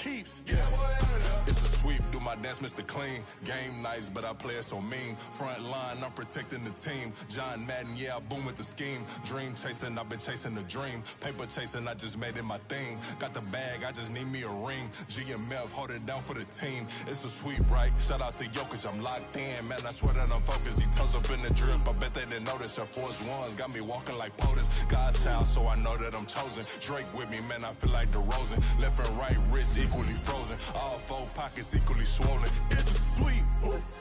keeps. Get that boy out of there. It's a sweep, do my dance, Mr. Clean. Game nice, but I play it so mean. Front line, I'm protecting the team. John Madden, yeah, I boom with the scheme. Dream chasing, I've been chasing the dream. Paper chasing, I just made it my thing. Got the bag, I just need me a ring. GMF, hold it down for the team. It's a sweep, right? Shout out to Jokic, I'm locked in. Man, I swear that I'm focused. He toes up in the drip, I bet they didn't notice. Air Force Ones got me walking like POTUS. God's child, so I know that I'm chosen. Drake with me, man, I feel like DeRozan. Left and right wrist equally frozen. All four pockets equally swollen. It's a sweep.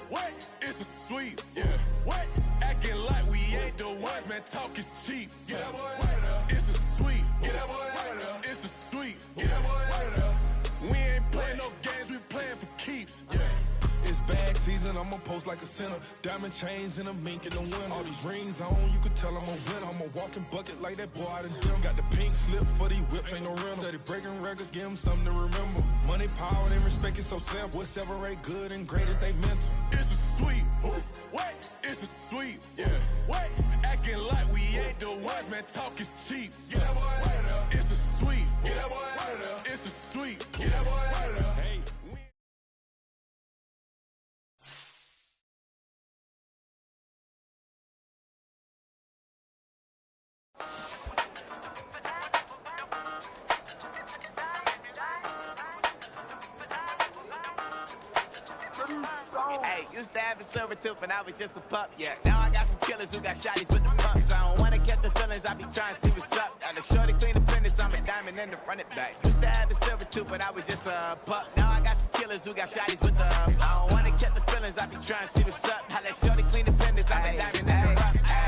What? It's a sweep. Yeah. What? Acting like we ain't the ones, man. Talk is cheap. Get that boy out of there. It's a sweep. Get that boy out of there. It's a sweep. Get that boy out of there. We ain't playing no games, we playing for keeps. Yeah. It's bag season, I'ma post like a sinner. Diamond chains and a mink in the winter. All these rings on, you could tell I'm a winner. I'm a walking bucket like that boy out in dim. Got the pink slip for these whips, ain't no rental. Steady breaking records, give them something to remember. Money, power, and respect is so simple. What separate good and great is they mental. It's a sweep. What? It's a sweep. Yeah. What? Acting like we ain't the ones, man. Talk is cheap. Get that boy out of there. It's a sweep. Get that boy out of there. It's a sweep. Get that boy out of there. Hey. Hey, used to have a silver tooth and I was just a pup, yeah. Now I got some killers who got shotties with the pumps. I don't wanna catch the feelings, I be trying to see what's up. Now the shorty clean the finish, I'm a diamond and to run it back. Used to have a silver tooth but I was just a pup. Now I got some killers who got shotties with the I don't wanna catch the feelings, I be trying to see what's up. How that shorty clean the finish, I'm a diamond and to run it back.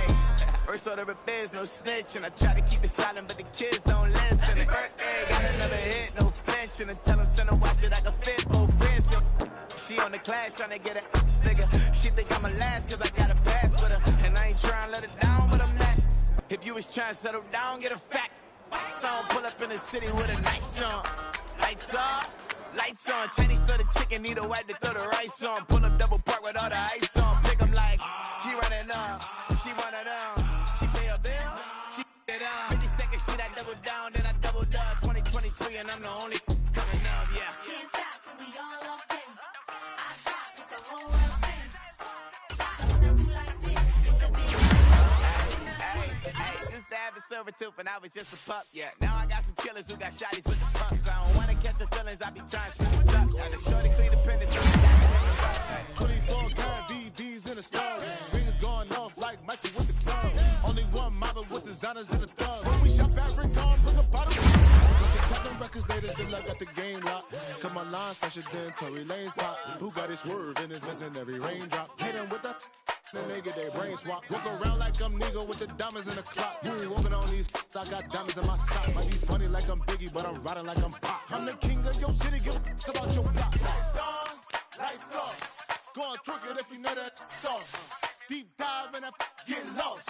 First order of biz, no snitch, and I try to keep it silent, but the kids don't listen. And birthday, got another hit, no flinch, and I tell them send a watch that I can fit both wrists. She on the class trying to get a nigga. She think I'm a last cause I got a pass with her. And I ain't trying to let her down, but I'm not. If you was trying to settle down, get a fact. Song pull up in the city with a nice jump. Lights off, lights on. Chinese throw the chicken, need a wipe to throw the rice on. Pull up double park with all the ice on. Pick 'em like, she running up, she running down. She pay a bill, she it up. 52nd Street, I double down, then I doubled up. 2023, and I'm the only coming up, yeah. Can't stop till we all okay. I got what the whole world think. I wanna do like this. It's the big Hey, used to have a silver tooth and I was just a pup, yeah. Now I got some killers who got shotties with the pumps. I don't wanna catch the feelings, I be trying to see what's up. Now the shorty clean the pen, it's 24 grand VVs in the stars. Rings going off like Michael with the club. Only one mobbing with designers in the thug. When we shop fabric on, bring a bottle. Platinum records later, still I got the game locked. Cut my lines fresher than Tory Lane's pop. Who got his swerve and is missing every raindrop. Hit him with the then they get their brain swap. Walk around like I'm nigga with the diamonds in the clock. You ain't walking on these I got diamonds in my socks. Might be funny like I'm Biggie, but I'm riding like I'm Pop. I'm the king of your city, give a about your block. Lights on, lights off. Go on, twerk it if you know that song. Deep dive and get lost.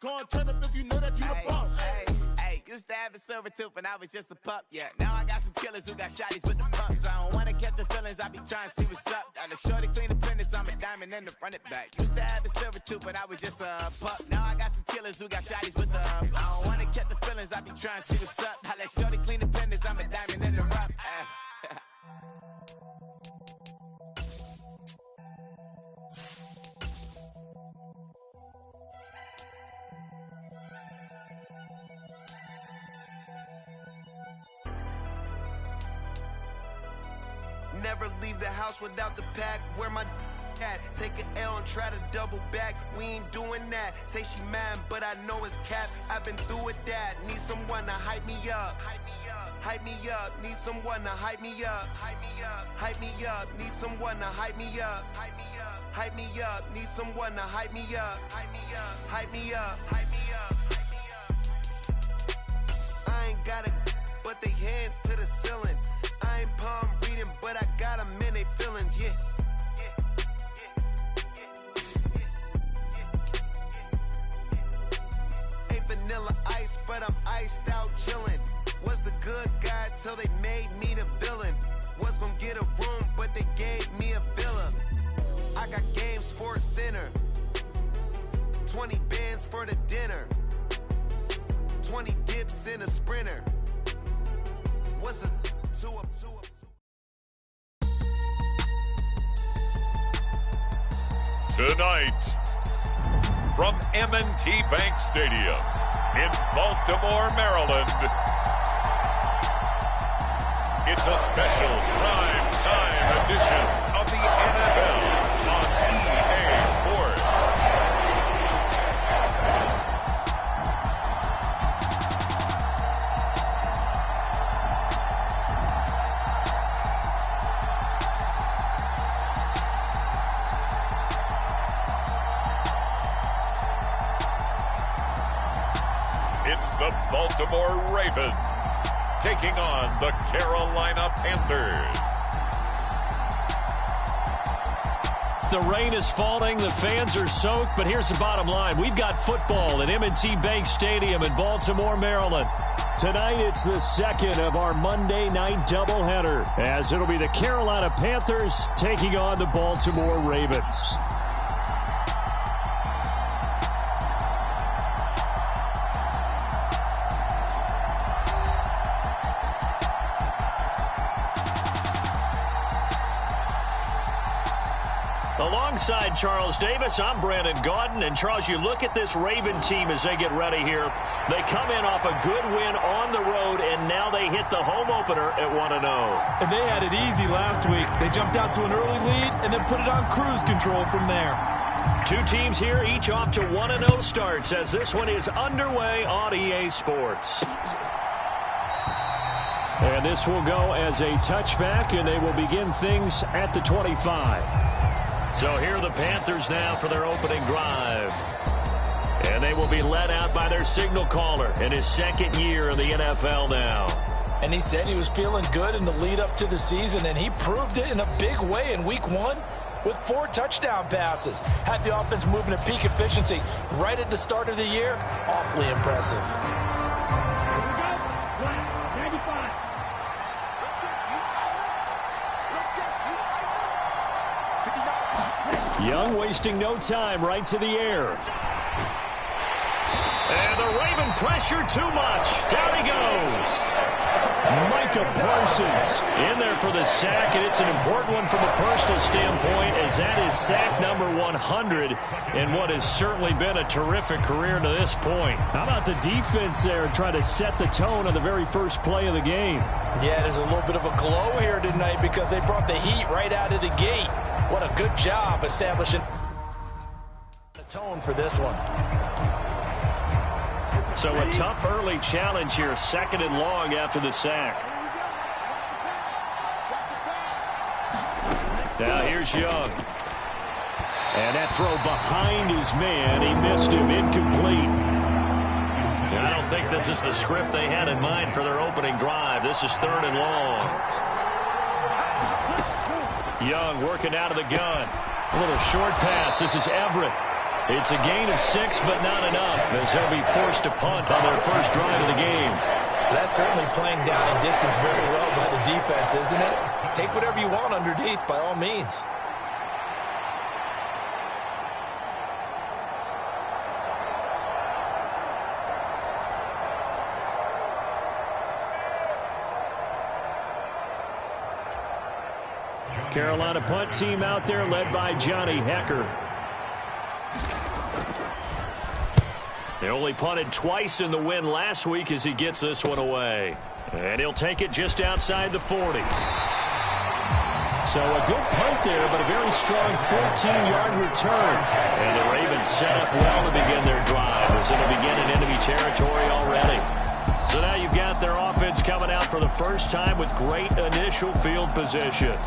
Go on, turn up if you know that you the boss. Hey, used to have a silver tooth and I was just a pup, yeah. Now I got some killers who got shotties with the pumps. I don't wanna catch the feelings, I be trying to see what's up. Now the shorty clean the finish, I'm a diamond and to run it back. Used to have a silver tooth but I was just a pup. Now I got some killers who got shotties with the I don't wanna catch the feelings, I be trying to see what's up. How that shorty clean the finish, I'm a diamond and to run it. Never leave the house without the pack. Where my at? Take an L and try to double back. We ain't doing that. Say she mad, but I know it's cap. I've been through with that. Need someone to hype me up. Hype me up. Need someone to hype me up. Hype me up. Need someone to hype me up. Hype me up. Need someone to hype me up. Hype me up. I ain't got it, but they hands to the ceiling. I ain't palm reading, but I got them in they feelings, yeah. Ain't vanilla ice, but I'm iced out chillin'. Was the good guy till they made me the villain. Was gonna get a room, but they gave me a villa. I got Game Sports Center. 20 bands for the dinner. 20 dips in a Sprinter. What's a to a Tonight, from M&T Bank Stadium in Baltimore, Maryland, it's a special prime time edition of the NFL on EA Sports. It's the Baltimore Ravens taking on the Carolina Panthers. The rain is falling, the fans are soaked, but here's the bottom line. We've got football at M&T Bank Stadium in Baltimore, Maryland. Tonight, it's the second of our Monday night doubleheader, as it'll be the Carolina Panthers taking on the Baltimore Ravens. Alongside Charles Davis, I'm Brandon Gaudin. And, Charles, you look at this Raven team as they get ready here. They come in off a good win on the road, and now they hit the home opener at 1-0. And they had it easy last week. They jumped out to an early lead and then put it on cruise control from there. Two teams here, each off to 1-0 starts, as this one is underway on EA Sports. And this will go as a touchback, and they will begin things at the 25. So here are the Panthers now for their opening drive. And they will be led out by their signal caller in his second year in the NFL now. And he said he was feeling good in the lead up to the season, and he proved it in a big way in week 1 with 4 touchdown passes. Had the offense moving at peak efficiency right at the start of the year. Awfully impressive. Young wasting no time, right to the air. And the Raven pressure too much. Down he goes. Micah Parsons in there for the sack, and it's an important one from a personal standpoint, as that is sack number 100 in what has certainly been a terrific career to this point. How about the defense there trying to set the tone on the very first play of the game? Yeah, there's a little bit of a glow here tonight because they brought the heat right out of the gate. What a good job establishing the tone for this one. So a tough early challenge here, 2nd and long after the sack. Now here's Young. And that throw behind his man, he missed him, incomplete. I don't think this is the script they had in mind for their opening drive. This is 3rd and long. Young working out of the gun. A little short pass. This is Everett. It's a gain of 6, but not enough, as they'll be forced to punt on their first drive of the game. That's certainly playing down in distance very well by the defense, isn't it? Take whatever you want underneath, by all means. Carolina punt team out there led by Johnny Hecker. They only punted twice in the win last week as he gets this one away. And he'll take it just outside the 40. So a good punt there, but a very strong 14-yard return. And the Ravens set up well to begin their drive, as it'll begin in enemy territory already. So now you've got their offense coming out for the first time with great initial field position.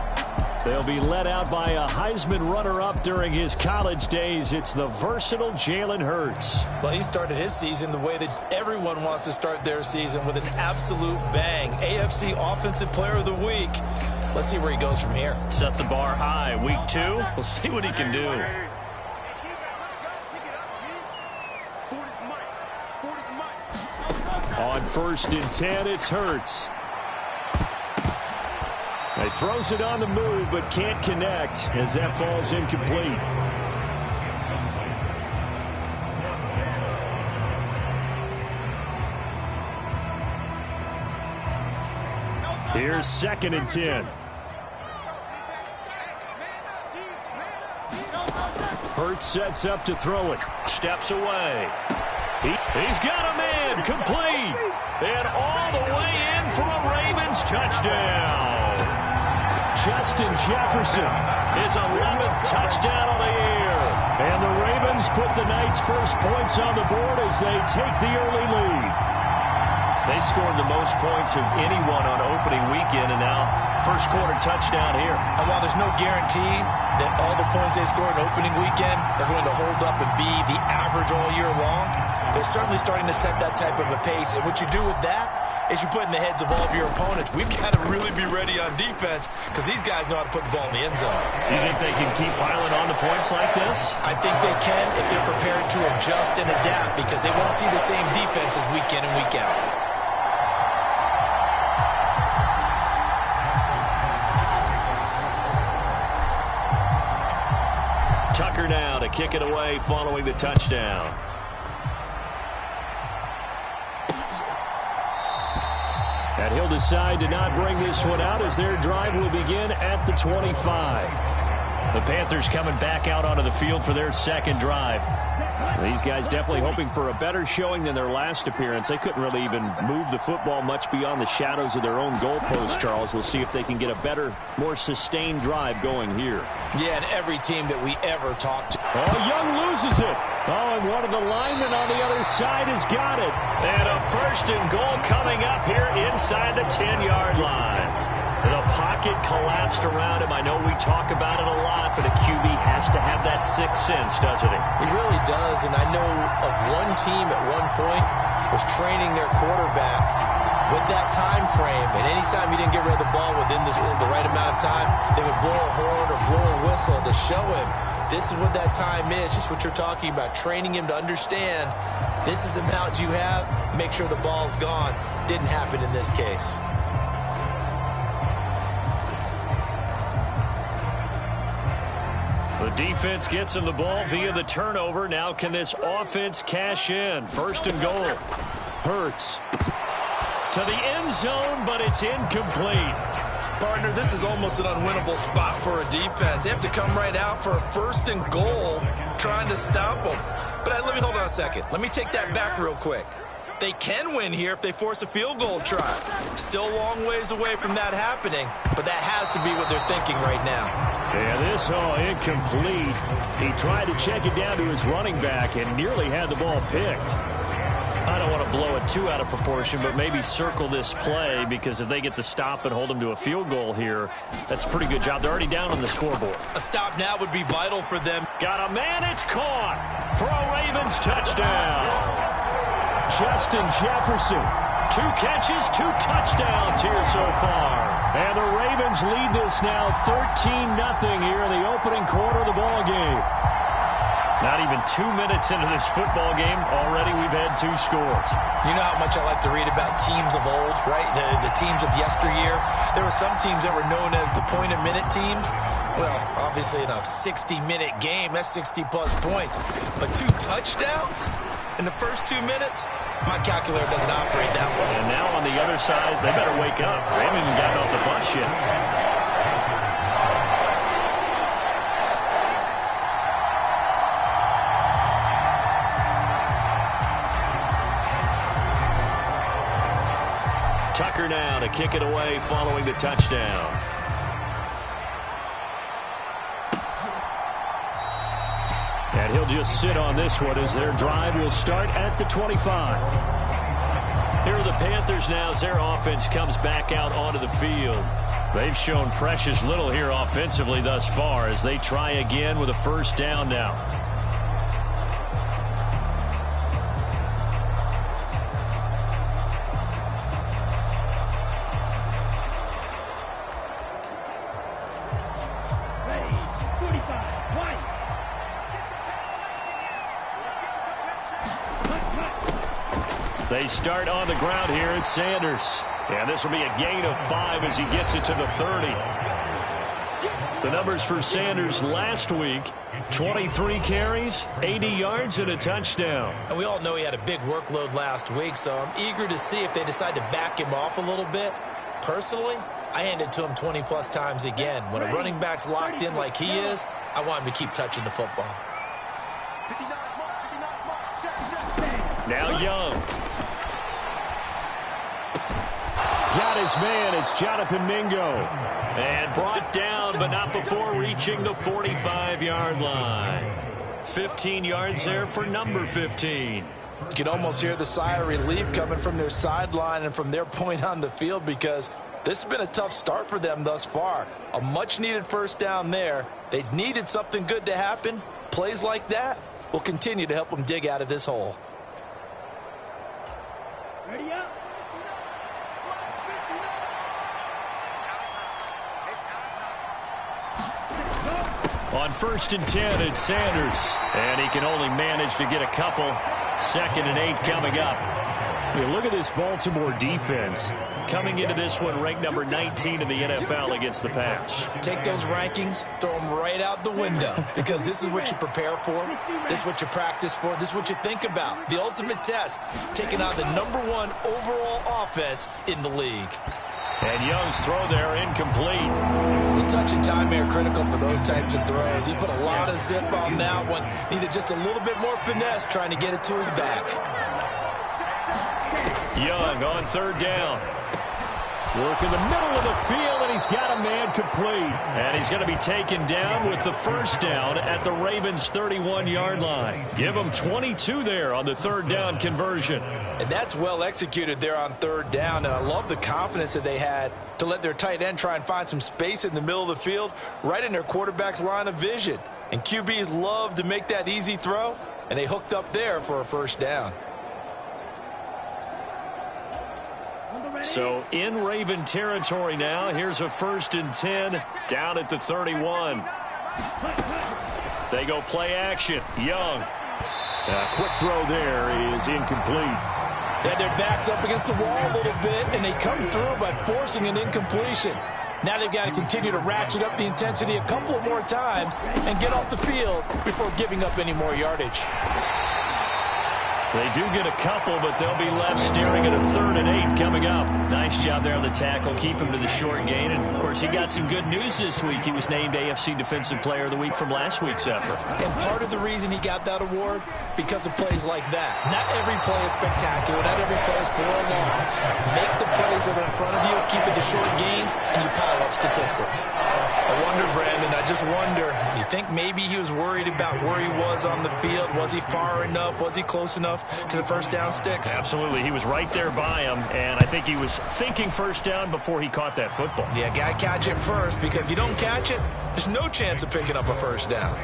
They'll be led out by a Heisman runner-up during his college days. It's the versatile Jalen Hurts. Well, he started his season the way that everyone wants to start their season, with an absolute bang. AFC Offensive Player of the Week. Let's see where he goes from here. Set the bar high. Week 2, we'll see what he can do. On 1st and 10, it's Hurts. He throws it on the move, but can't connect as that falls incomplete. Here's 2nd and 10. Hurts sets up to throw it. Steps away. He's got a man. Complete. And all the way in for a Ravens touchdown. Justin Jefferson, his 11th touchdown of the year. And the Ravens put the night's first points on the board as they take the early lead. They scored the most points of anyone on opening weekend, and now first quarter touchdown here. And while there's no guarantee that all the points they score in opening weekend are going to hold up and be the average all year long, they're certainly starting to set that type of a pace. And what you do with that is you put in the heads of all of your opponents, we've got to really be ready on defense because these guys know how to put the ball in the end zone. You think they can keep piling on the points like this? I think they can if they're prepared to adjust and adapt because they won't see the same defenses week in and week out. Tucker now to kick it away following the touchdown. And he'll decide to not bring this one out as their drive will begin at the 25. The Panthers coming back out onto the field for their second drive. These guys definitely hoping for a better showing than their last appearance. They couldn't really even move the football much beyond the shadows of their own goalpost, Charles. We'll see if they can get a better, more sustained drive going here. Yeah, and every team that we ever talked to. Oh, Young loses it. Oh, and one of the linemen on the other side has got it. And a first and goal coming up here inside the 10-yard line. The pocket collapsed around him. I know we talk about it a lot, but a QB has to have that sixth sense, doesn't he? He really does, and I know of one team at one point was training their quarterback with that time frame, and anytime he didn't get rid of the ball within the right amount of time, they would blow a horn or blow a whistle to show him this is what that time is, just what you're talking about, training him to understand this is the amount you have, make sure the ball's gone. Didn't happen in this case. The defense gets him the ball via the turnover. Now can this offense cash in? First and goal. Hurts to the end zone, but it's incomplete. Partner, this is almost an unwinnable spot for a defense. They have to come right out for a first and goal trying to stop them. But let me hold on a second. Let me take that back real quick. They can win here if they force a field goal try. Still a long ways away from that happening, but that has to be what they're thinking right now. Yeah, this all incomplete. He tried to check it down to his running back and nearly had the ball picked. I don't want to blow it too out of proportion, but maybe circle this play because if they get the stop and hold them to a field goal here, that's a pretty good job. They're already down on the scoreboard. A stop now would be vital for them. Got a man, it's caught for a Ravens touchdown. Justin Jefferson, 2 catches, 2 touchdowns here so far. And the Ravens lead this now 13-0 here in the opening quarter of the ball game. Not even 2 minutes into this football game, already we've had 2 scores. You know how much I like to read about teams of old, right? The teams of yesteryear. There were some teams that were known as the point-a-minute teams. Well, obviously in a 60-minute game, that's 60-plus points. But 2 touchdowns in the first 2 minutes? My calculator doesn't operate that way. And now on the other side, they better wake up. They haven't even gotten off the bus yet. Tucker now to kick it away following the touchdown. And he'll just sit on this one as their drive will start at the 25. Here are the Panthers now as their offense comes back out onto the field. They've shown precious little here offensively thus far as they try again with a first down now. They start on the ground here at Sanders. And this will be a gain of 5 as he gets it to the 30. The numbers for Sanders last week, 23 carries, 80 yards, and a touchdown. And we all know he had a big workload last week, so I'm eager to see if they decide to back him off a little bit. Personally, I hand it to him 20-plus times again. When a running back's locked in like he is, I want him to keep touching the football. Now Young. Got his man. It's Jonathan Mingo. And brought down, but not before reaching the 45-yard line. 15 yards there for number 15. You can almost hear the sigh of relief coming from their sideline and from their point on the field, because this has been a tough start for them thus far. A much-needed first down there. They needed something good to happen. Plays like that will continue to help them dig out of this hole. Ready up. On 1st and 10, it's Sanders. And he can only manage to get a couple. 2nd and 8 coming up. You look at this Baltimore defense. Coming into this one ranked number 19 in the NFL against the pass. Take those rankings, throw them right out the window, because this is what you prepare for. This is what you practice for. This is what you think about. The ultimate test, taking on the #1 overall offense in the league. And Young's throw there incomplete. The touch and time are critical for those types of throws. He put a lot of zip on that one. Needed just a little bit more finesse trying to get it to his back. Young on 3rd down. Work in the middle of the field, and he's got a man complete. And he's going to be taken down with the 1st down at the Ravens' 31-yard line. Give him 22 there on the 3rd down conversion. And that's well executed there on 3rd down. And I love the confidence that they had to let their tight end try and find some space in the middle of the field, right in their quarterback's line of vision. And QBs love to make that easy throw, and they hooked up there for a 1st down. So in Raven territory now. Here's a 1st and 10 down at the 31. They go play action. Young. A quick throw there is incomplete. They had their backs up against the wall a little bit, and they come through by forcing an incompletion. Now they've got to continue to ratchet up the intensity a couple of more times and get off the field before giving up any more yardage. They do get a couple, but they'll be left staring at a 3rd and 8 coming up. Nice job there on the tackle. Keep him to the short gain. And, of course, he got some good news this week. He was named AFC Defensive Player of the Week from last week's effort. And part of the reason he got that award, because of plays like that. Not every play is spectacular. Not every play is for a loss. Make the plays that are in front of you, keep it to short gains, and you pile up statistics. I wonder, Brandon, I just wonder, you think maybe he was worried about where he was on the field? Was he far enough? Was he close enough to the 1st down sticks? Absolutely. He was right there by him, and I think he was thinking 1st down before he caught that football. Yeah, got to catch it first, because if you don't catch it, there's no chance of picking up a 1st down.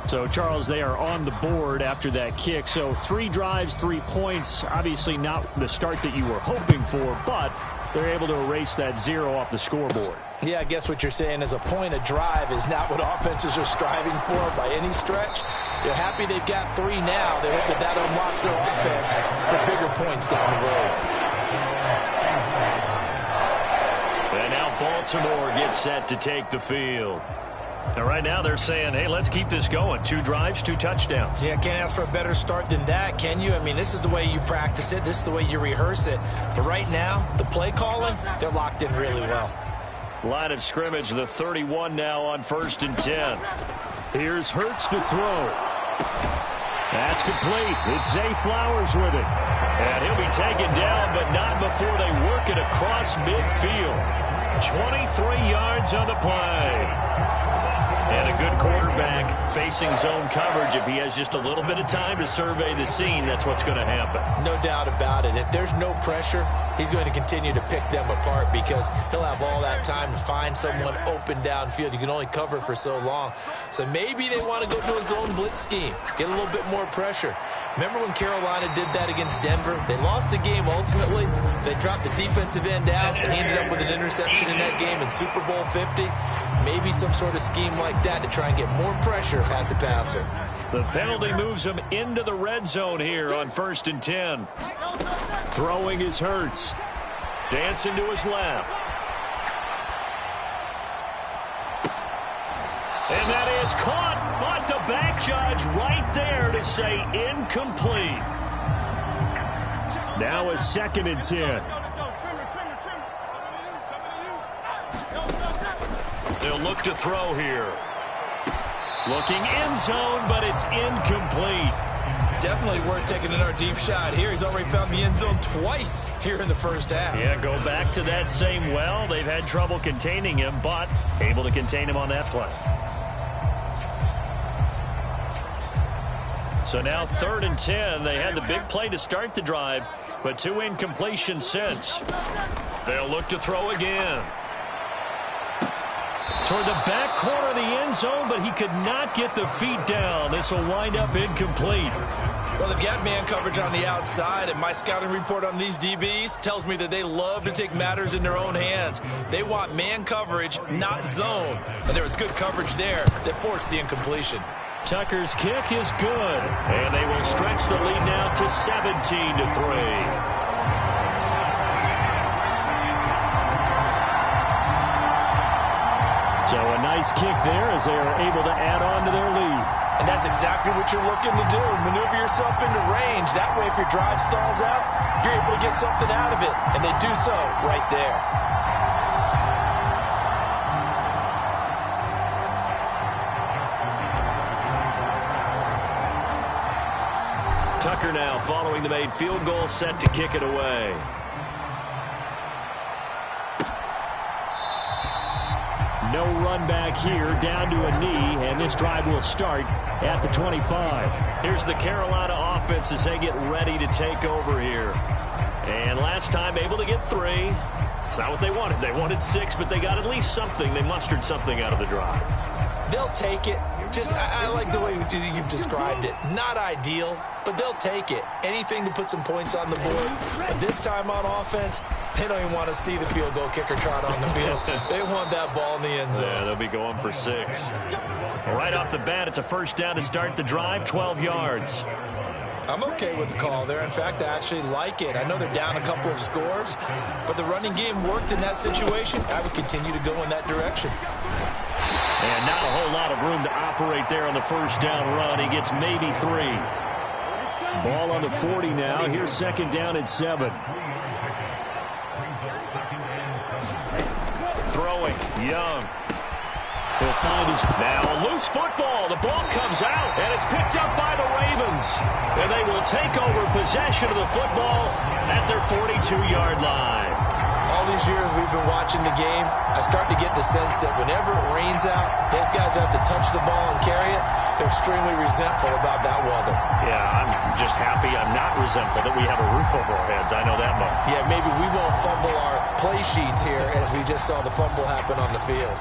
So, Charles, they are on the board after that kick. So 3 drives, 3 points. Obviously not the start that you were hoping for, but they're able to erase that 0 off the scoreboard. Yeah, I guess what you're saying is a point a drive is not what offenses are striving for by any stretch. They're happy they've got 3 now. They hope that unlocks their offense for bigger points down the road. And now Baltimore gets set to take the field. And right now they're saying, hey, let's keep this going. 2 drives, 2 touchdowns. Yeah, can't ask for a better start than that, can you? I mean, this is the way you practice it. This is the way you rehearse it. But right now, the play calling, they're locked in really well. Line of scrimmage, the 31 now on 1st and 10. Here's Hurts to throw. That's complete. It's Zay Flowers with it. And he'll be taken down, but not before they work it across midfield. 23 yards on the play. And a good quarterback facing zone coverage. If he has just a little bit of time to survey the scene, that's what's going to happen. No doubt about it. If there's no pressure, he's going to continue to pick them apart, because he'll have all that time to find someone open downfield. You can only cover for so long. So maybe they want to go to a zone blitz scheme, get a little bit more pressure. Remember when Carolina did that against Denver? They lost the game ultimately. They dropped the defensive end out, and he ended up with an interception in that game in Super Bowl 50. Maybe some sort of scheme like that to try and get more pressure at the passer. The penalty moves him into the red zone here on 1st and 10. Throwing is Hurts. Dancing to his left. And that is caught, but the back judge right there to say incomplete. Now a 2nd and 10. They'll look to throw here. Looking end zone, but it's incomplete. Definitely worth taking another deep shot here. He's already found the end zone twice here in the first half. Yeah, go back to that same well. They've had trouble containing him, but able to contain him on that play. So now 3rd and 10. They had the big play to start the drive, but 2 incompletions since. They'll look to throw again. Toward the back corner of the end zone, but he could not get the feet down. This will wind up incomplete. Well, they've got man coverage on the outside, and my scouting report on these DBs tells me that they love to take matters in their own hands. They want man coverage, not zone. And there was good coverage there that forced the incompletion. Tucker's kick is good, and they will stretch the lead now to 17-3. So a nice kick there as they are able to add on to their lead. And that's exactly what you're looking to do. Maneuver yourself into range. That way, if your drive stalls out, you're able to get something out of it. And they do so right there. Tucker now following the made field goal, set to kick it away. No run back here, down to a knee, and this drive will start at the 25. Here's the Carolina offense as they get ready to take over here. And last time able to get 3. It's not what they wanted. They wanted 6, but they got at least something. They mustered something out of the drive. They'll take it. I like the way you've described it. Not ideal, but they'll take it. Anything to put some points on the board. But this time on offense, they don't even want to see the field goal kicker trot on the field. They want that ball in the end zone. Yeah, they'll be going for 6. Well, right off the bat, it's a first down to start the drive, 12 yards. I'm okay with the call there. In fact, I actually like it. I know they're down a couple of scores, but the running game worked in that situation. I would continue to go in that direction. And not a whole lot of room to operate there on the first down run. He gets maybe 3. Ball on the 40 now. Here's second down at 7. Throwing, Young. He'll find his... Now a loose football. The ball comes out, and it's picked up by the Ravens. And they will take over possession of the football at their 42-yard line. All these years we've been watching the game, I start to get the sense that whenever it rains out, those guys have to touch the ball and carry it. They're extremely resentful about that weather. Yeah, I'm just happy I'm not resentful that we have a roof over our heads. I know that much. Yeah, maybe we won't fumble our play sheets here as we just saw the fumble happen on the field.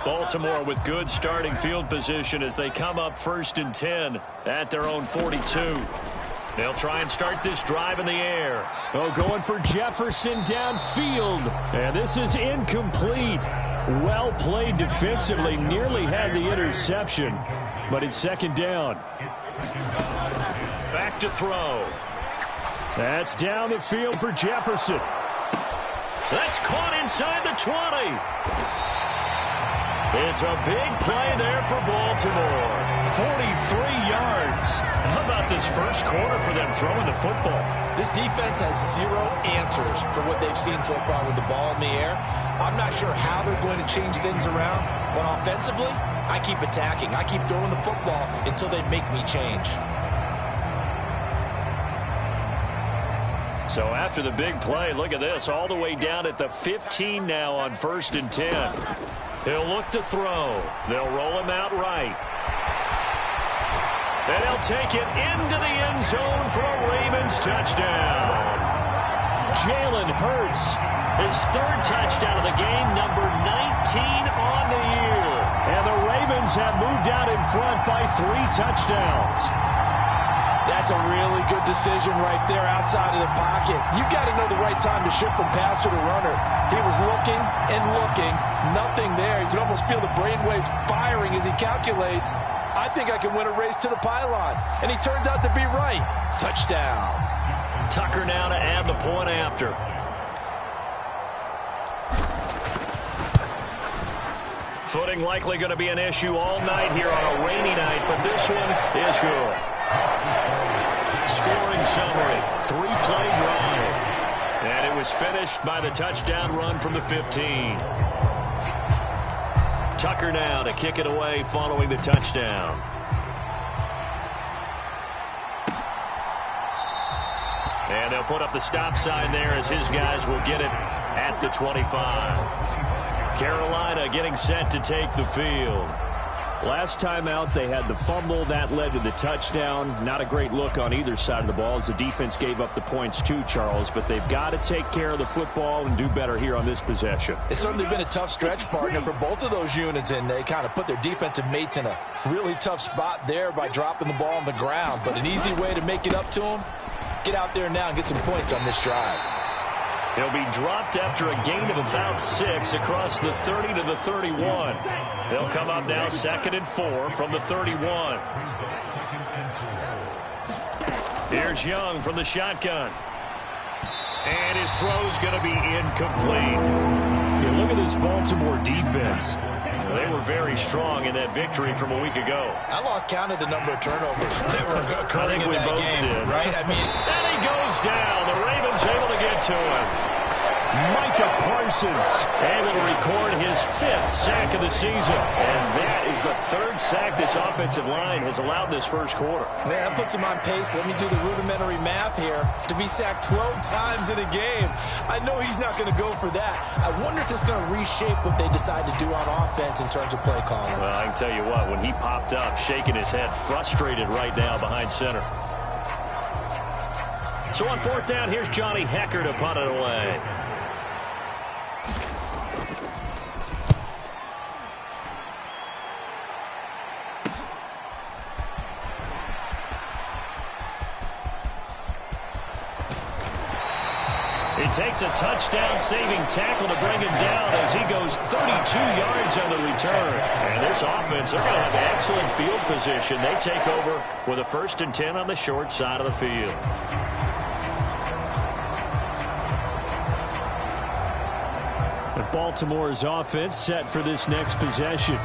Baltimore with good starting field position as they come up 1st and 10 at their own 42. They'll try and start this drive in the air. Oh, going for Jefferson downfield. And this is incomplete. Well played defensively. Nearly had the interception. But it's second down. Back to throw. That's down the field for Jefferson. That's caught inside the 20. It's a big play there for Baltimore. 43 yards. How about this first quarter for them throwing the football? This defense has 0 answers for what they've seen so far with the ball in the air. I'm not sure how they're going to change things around, but offensively, I keep attacking. I keep throwing the football until they make me change. So after the big play, look at this, all the way down at the 15 now on 1st and 10. He'll look to throw. They'll roll him out right. And he'll take it into the end zone for a Ravens touchdown. Jalen Hurts, his 3rd touchdown of the game, number 19 on the year. And the Ravens have moved out in front by 3 touchdowns. That's a really good decision right there outside of the pocket. You got to know the right time to shift from passer to runner. He was looking and looking, nothing there. You can almost feel the brainwaves firing as he calculates, I think I can win a race to the pylon. And he turns out to be right. Touchdown. Tucker now to add the point after. Footing likely going to be an issue all night here on a rainy night, but this one is good. Scoring summary, 3-play drive. And it was finished by the touchdown run from the 15. Tucker now to kick it away following the touchdown. And they'll put up the stop sign there as his guys will get it at the 25. Carolina getting set to take the field. Last time out, they had the fumble. That led to the touchdown. Not a great look on either side of the ball as the defense gave up the points too, Charles. But they've got to take care of the football and do better here on this possession. It's certainly been a tough stretch, partner, for both of those units, and they kind of put their defensive mates in a really tough spot there by dropping the ball on the ground. But an easy way to make it up to them, get out there now and get some points on this drive. He'll be dropped after a gain of about 6 across the 30 to the 31. They'll come up now 2nd and 4 from the 31. Here's Young from the shotgun. And his throw's going to be incomplete. Yeah, look at this Baltimore defense. They were very strong in that victory from a week ago. I lost count of the number of turnovers that were occurring in that game, did. right? I mean, and he goes down. The Ravens able to get to him. Micah Parsons able to record his 5th sack of the season. And that is the 3rd sack this offensive line has allowed this first quarter. Man, that puts him on pace. Let me do the rudimentary math here. To be sacked 12 times in a game, I know he's not going to go for that. I wonder if it's going to reshape what they decide to do on offense in terms of play calling. Well, I can tell you what, when he popped up, shaking his head, frustrated right now behind center. So on 4th down, here's Johnny Hecker to punt it away. He takes a touchdown-saving tackle to bring him down as he goes 32 yards on the return. And this offense, they're going to have excellent field position. They take over with a 1st and 10 on the short side of the field. Baltimore's offense set for this next possession.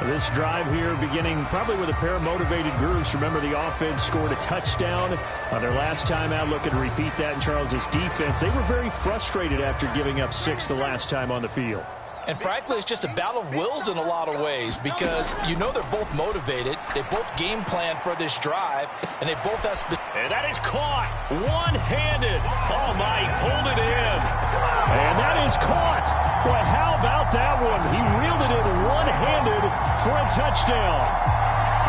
This drive here beginning probably with a pair of motivated groups. Remember, the offense scored a touchdown on their last time out. Looking to repeat that in Charles's defense. They were very frustrated after giving up 6 the last time on the field. And frankly, it's just a battle of wills in a lot of ways because you know they're both motivated. They both game plan for this drive, and they both have... And that is caught one-handed. Oh, my, he pulled it in. And that is caught. Boy, how about that one? He reeled it in one-handed for a touchdown.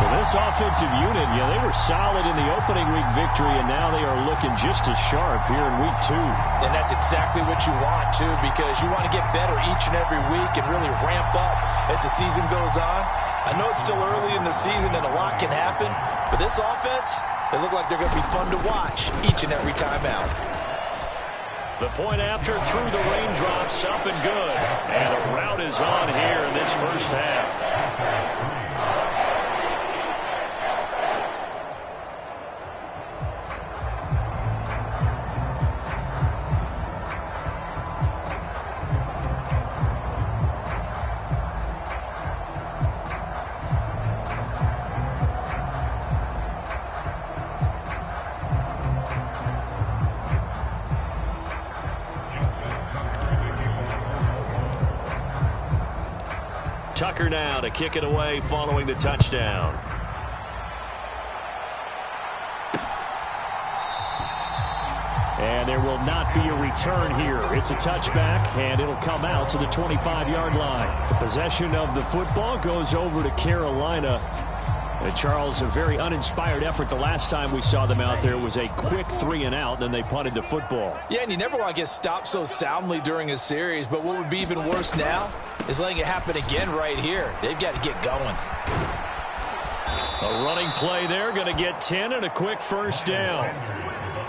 Well, this offensive unit, yeah, they were solid in the opening week victory, and now they are looking just as sharp here in week 2. And that's exactly what you want, too, because you want to get better each and every week and really ramp up as the season goes on. I know it's still early in the season and a lot can happen, but this offense, they look like they're going to be fun to watch each and every time out. The point after through the raindrops, up and good. And a rout is on here in this first half. Tucker now to kick it away following the touchdown. And there will not be a return here. It's a touchback, and it'll come out to the 25-yard line. The possession of the football goes over to Carolina. And Charles, a very uninspired effort the last time we saw them out there. Was a quick 3-and-out, then they punted the football. Yeah, and you never want to get stopped so soundly during a series, but what would be even worse now is letting it happen again right here. They've got to get going. A running play there, going to get 10 and a quick first down.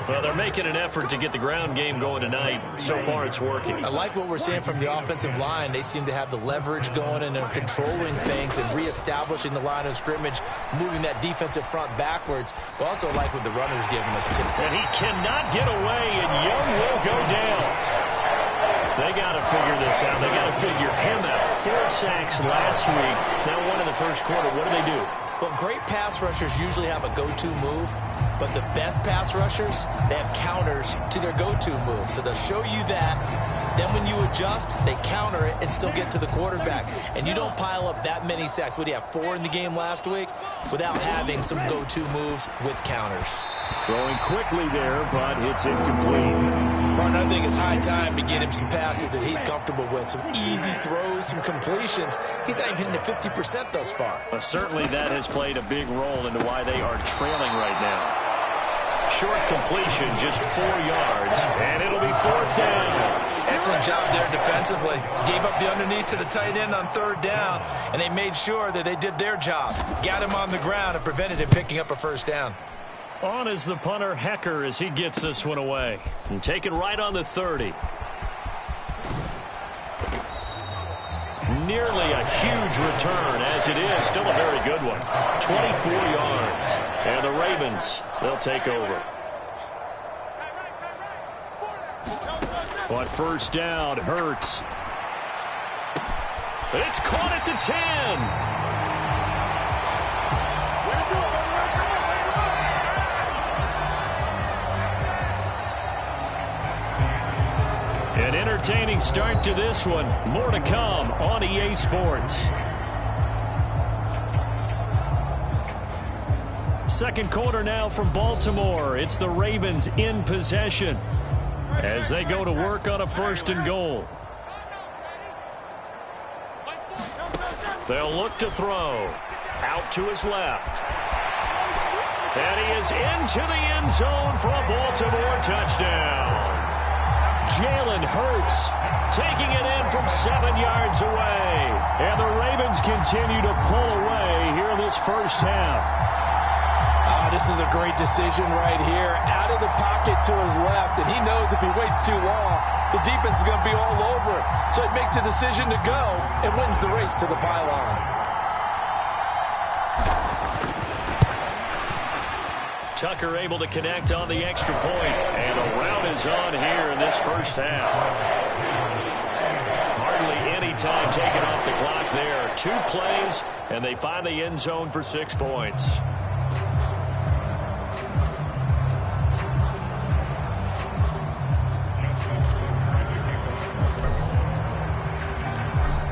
Well, they're making an effort to get the ground game going tonight. So far, it's working. I like what we're seeing from the offensive line. They seem to have the leverage going and they're controlling things and reestablishing the line of scrimmage, moving that defensive front backwards. But also like what the runner's giving us, too. And he cannot get away, and Young will go down. They got to figure this out. They got to figure him out. 4 sacks last week. Now 1 in the first quarter. What do? Well, great pass rushers usually have a go-to move, but the best pass rushers, they have counters to their go-to move. So they'll show you that. Then when you adjust, they counter it and still get to the quarterback. And you don't pile up that many sacks. What do you have, 4 in the game last week? Without having some go-to moves with counters. Throwing quickly there, but it's incomplete. Martin, I think it's high time to get him some passes that he's comfortable with. Some easy throws, some completions. He's not even hitting the 50% thus far. Well, certainly that has played a big role into why they are trailing right now. Short completion, just 4 yards, and it'll be 4th down. Excellent job there defensively. Gave up the underneath to the tight end on 3rd down, and they made sure that they did their job. Got him on the ground and prevented him picking up a first down. On is the punter, Hecker, as he gets this one away. And taken right on the 30. Nearly a huge return, as it is. Still a very good one. 24 yards. And the Ravens, they'll take over. But first down, Hurts. It's caught at the 10. An entertaining start to this one. More to come on EA Sports. Second quarter now from Baltimore. It's the Ravens in possession as they go to work on a 1st and goal. They'll look to throw. Out to his left. And he is into the end zone for a Baltimore touchdown. Jalen Hurts taking it in from 7 yards away. And the Ravens continue to pull away here this first half. This is a great decision right here. Out of the pocket to his left, and he knows if he waits too long, the defense is going to be all over it. So he makes a decision to go and wins the race to the pylon. Tucker able to connect on the extra point, and a rout is on here in this first half. Hardly any time taken off the clock there. 2 plays, and they find the end zone for 6 points.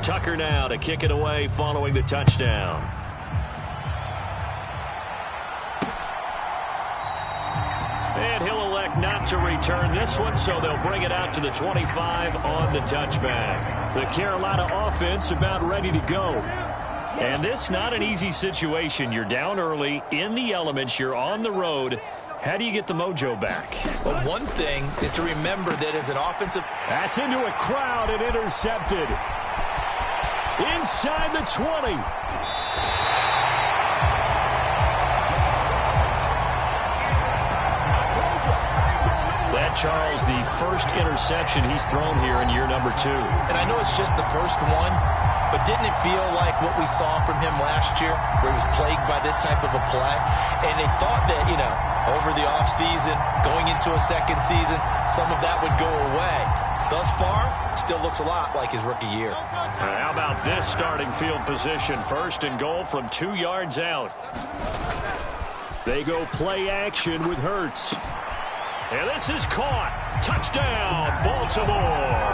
Tucker now to kick it away following the touchdown. And he'll elect not to return this one, so they'll bring it out to the 25 on the touchback. The Carolina offense about ready to go. And this not an easy situation. You're down early, in the elements, you're on the road. How do you get the mojo back? Well, one thing is to remember that as an offensive... That's into a crowd and intercepted. Inside the 20. Charles, the first interception he's thrown here in year number 2. And I know it's just the first one, but didn't it feel like what we saw from him last year, where he was plagued by this type of a play? And they thought that, over the offseason, going into a second season, some of that would go away. Thus far, still looks a lot like his rookie year. How about this starting field position? 1st and goal from 2 yards out. They go play action with Hurts. And this is caught. Touchdown, Baltimore.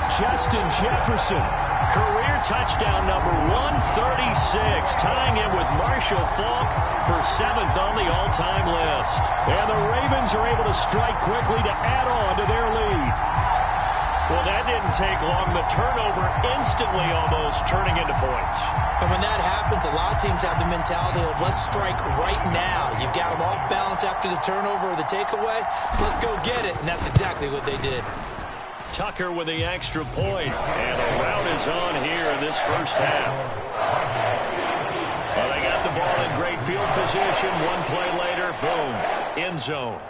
Justin Jefferson. Career touchdown number 136, tying him with Marshall Faulk for 7th on the all-time list. And the Ravens are able to strike quickly to add on to their lead. Well, that didn't take long. The turnover instantly almost turning into points. And when that happens, a lot of teams have the mentality of let's strike right now. You've got them off balance after the turnover or the takeaway. Let's go get it. And that's exactly what they did. Tucker with the extra point. And a rout is on here in this first half. Well, they got the ball in great field position. One play later, boom, end zone.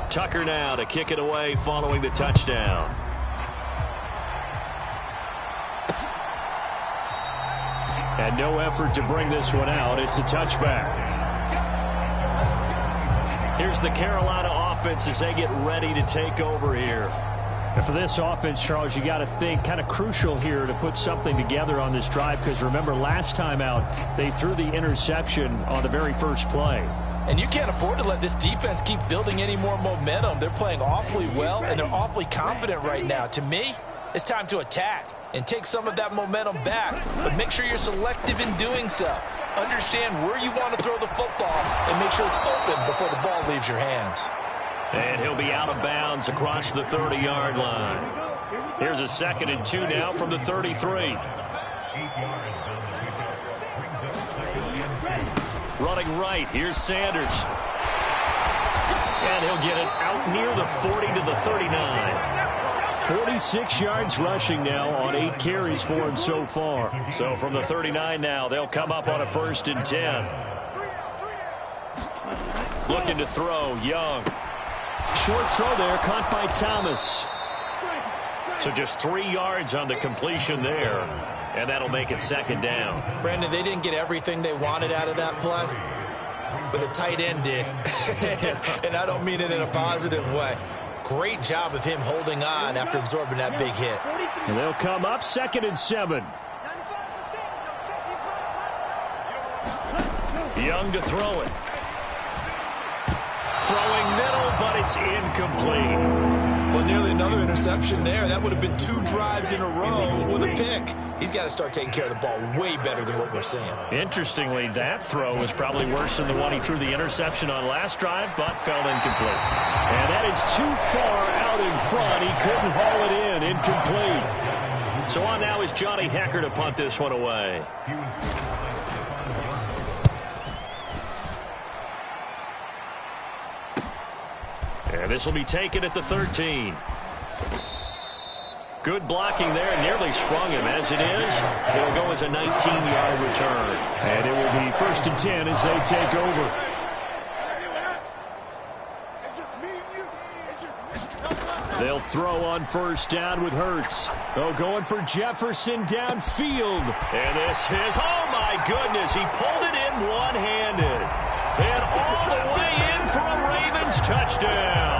Tucker now to kick it away following the touchdown. And no effort to bring this one out. It's a touchback. Here's the Carolina offense as they get ready to take over here. And for this offense, Charles, you got to think kind of crucial here to put something together on this drive, because remember last time out they threw the interception on the very first play. And you can't afford to let this defense keep building any more momentum. They're playing awfully well, and they're awfully confident right now. To me, it's time to attack and take some of that momentum back. But make sure you're selective in doing so. Understand where you want to throw the football and make sure it's open before the ball leaves your hands. And he'll be out of bounds across the 30-yard line. Here's a 2nd and 2 now from the 33. Running right, here's Sanders. And he'll get it out near the 40 to the 39. 46 yards rushing now on 8 carries for him so far. So from the 39 now, they'll come up on a 1st and 10. Looking to throw, Young. Short throw there, caught by Thomas. So just 3 yards on the completion there. And that'll make it 2nd down. Brandon, they didn't get everything they wanted out of that play, but the tight end did. And I don't mean it in a positive way. Great job of him holding on after absorbing that big hit. And they'll come up 2nd and 7. Young to throw it. Throwing middle, but it's incomplete. Well, nearly another interception there. That would have been 2 drives in a row with a pick. He's got to start taking care of the ball way better than what we're seeing. Interestingly, that throw was probably worse than the one he threw the interception on last drive, but fell incomplete. And that is too far out in front. He couldn't haul it in. Incomplete. So on now is Johnny Hecker to punt this one away. And this will be taken at the 13. Good blocking there, nearly sprung him. As it is, it'll go as a 19-yard return. And it will be 1st and 10 as they take over. They'll throw on 1st down with Hurts. Oh, going for Jefferson downfield. And this is, oh my goodness, he pulled it in one-handed. And all the way in for a Ravens touchdown.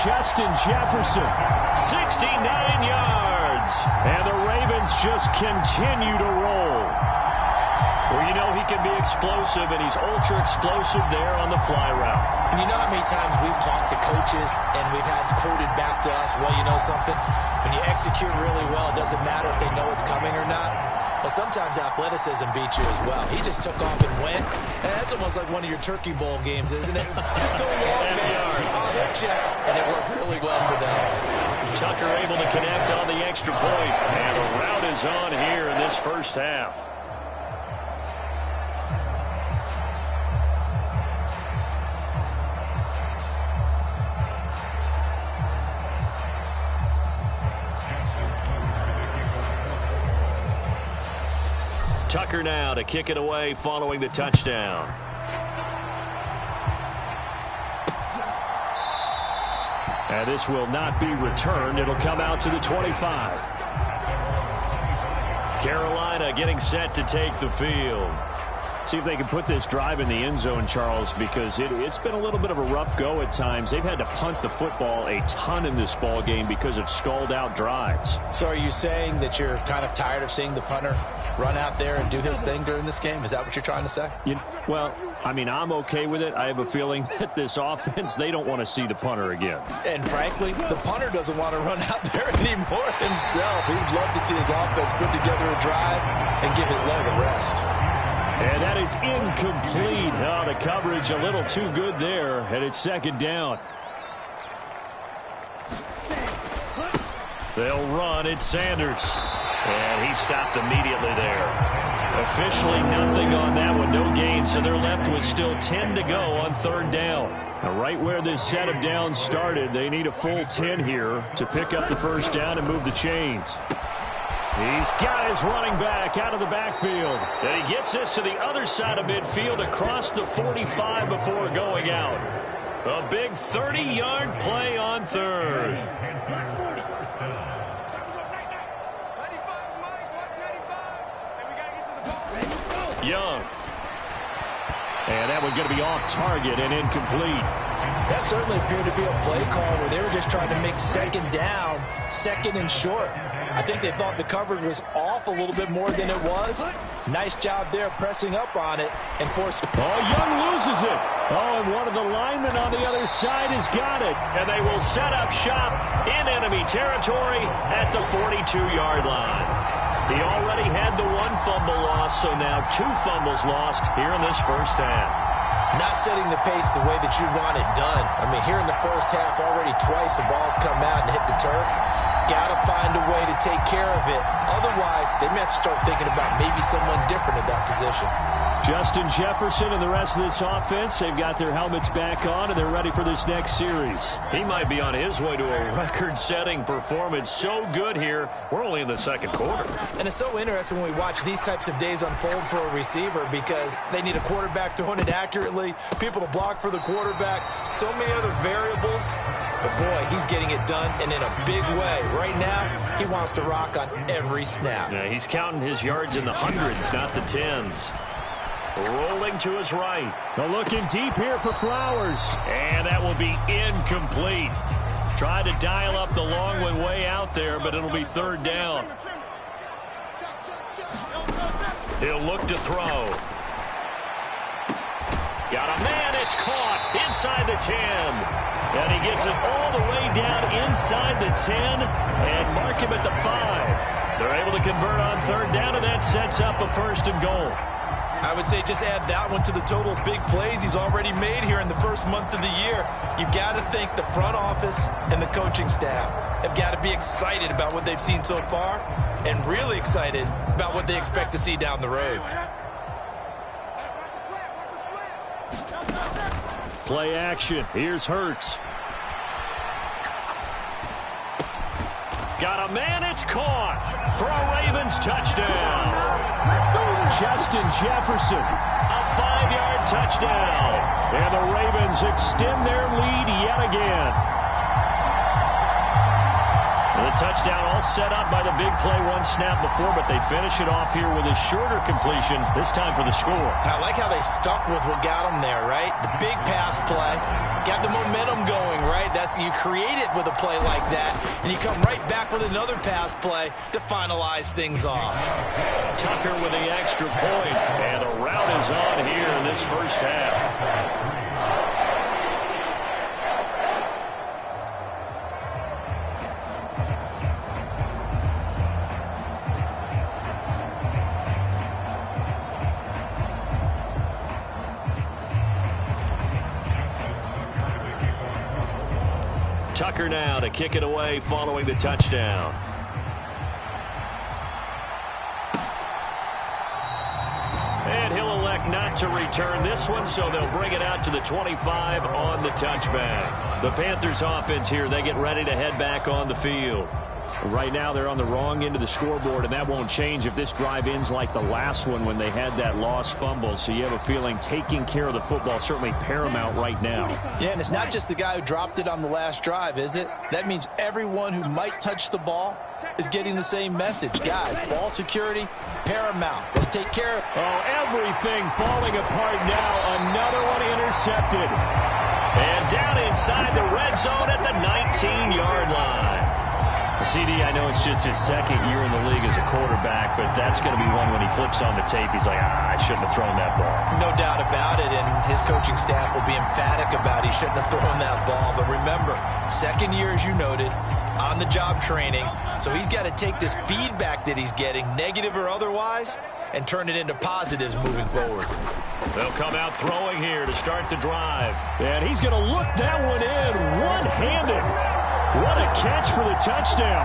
Justin Jefferson. 69 yards. And the Ravens just continue to roll. Well, you know he can be explosive, and he's ultra-explosive there on the fly route. And you know how many times we've talked to coaches and we've had quoted back to us, well, you know something? When you execute really well, it doesn't matter if they know it's coming or not. Well, sometimes athleticism beats you as well. He just took off and went. And that's almost like one of your Turkey Bowl games, isn't it? Just go long, man. I'll hit you. And it worked really well for them. Tucker able to connect on the extra point. And the route is on here in this first half. Tucker now to kick it away following the touchdown. And this will not be returned. It'll come out to the 25. Carolina getting set to take the field. See if they can put this drive in the end zone, Charles, because it's been a little bit of a rough go at times. They've had to punt the football a ton in this ball game because of stalled-out drives. So are you saying that you're kind of tired of seeing the punter run out there and do his thing during this game? Is that what you're trying to say? Well, I mean, I'm okay with it. I have a feeling that this offense, they don't want to see the punter again. And frankly, the punter doesn't want to run out there anymore himself. He'd love to see his offense put together a drive and give his leg a rest. And that is incomplete. Oh, the coverage a little too good there, and it's 2nd down. They'll run. It's Sanders. And he stopped immediately there. Officially nothing on that one, no gain, so they're left with still 10 to go on third down. Now, right where this set of downs started, they need a full 10 here to pick up the first down and move the chains. He's got his running back out of the backfield. And he gets this to the other side of midfield across the 45 before going out. A big 30-yard play on third. Young. And that one's going to be off target and incomplete. That certainly appeared to be a play call where they were just trying to make second down, second and short. I think they thought the coverage was off a little bit more than it was. Nice job there pressing up on it and forcing. Oh, Young loses it. Oh, and one of the linemen on the other side has got it. And they will set up shop in enemy territory at the 42-yard line. He already had the one fumble loss, so now 2 fumbles lost here in this first half. Not setting the pace the way that you want it done. I mean, here in the first half, already twice the ball's come out and hit the turf. Got to find a way to take care of it. Otherwise, they may have to start thinking about maybe someone different at that position. Justin Jefferson and the rest of this offense, they've got their helmets back on, and they're ready for this next series. He might be on his way to a record-setting performance. So good here. We're only in the second quarter. And it's so interesting when we watch these types of days unfold for a receiver because they need a quarterback throwing it accurately, people to block for the quarterback, so many other variables. But, boy, he's getting it done, and in a big way. Right now, he wants to rock on every snap. Yeah, he's counting his yards in the hundreds, not the tens. Rolling to his right. Now looking deep here for Flowers. And that will be incomplete. Tried to dial up the long one way out there, but it'll be third down. He'll look to throw. Got a man, it's caught inside the 10. And he gets it all the way down inside the 10 and mark him at the 5. They're able to convert on third down, and that sets up a first and goal. I would say just add that one to the total of big plays he's already made here in the first month of the year. You've got to think the front office and the coaching staff have got to be excited about what they've seen so far and really excited about what they expect to see down the road. Play action. Here's Hurts. Got a man, it's caught for a Ravens touchdown. Justin Jefferson. A 5-yard touchdown. And the Ravens extend their lead yet again. The touchdown all set up by the big play one snap before, but they finish it off here with a shorter completion, this time for the score. I like how they stuck with what got them there, right? The big pass play, got the momentum going, right? You create it with a play like that, and you come right back with another pass play to finalize things off. Tucker with the extra point, and a rout is on here in this first half. Tucker now to kick it away following the touchdown. And he'll elect not to return this one, so they'll bring it out to the 25 on the touchback. The Panthers offense here, they get ready to head back on the field. Right now they're on the wrong end of the scoreboard, and that won't change if this drive ends like the last one when they had that lost fumble. So you have a feeling taking care of the football certainly paramount right now. Yeah, and it's not just the guy who dropped it on the last drive, is it? That means everyone who might touch the ball is getting the same message. Guys, ball security, paramount. Let's take care of it. Oh, everything falling apart now. Another one intercepted. And down inside the red zone at the 19-yard line. CD, I know it's just his second year in the league as a quarterback, but that's going to be one when he flips on the tape. He's like, I shouldn't have thrown that ball. No doubt about it, and his coaching staff will be emphatic about he shouldn't have thrown that ball. But remember, second year, as you noted, on-the-job training, so he's got to take this feedback that he's getting, negative or otherwise, and turn it into positives moving forward. They'll come out throwing here to start the drive. And he's going to look that one in one-handed. What a catch for the touchdown.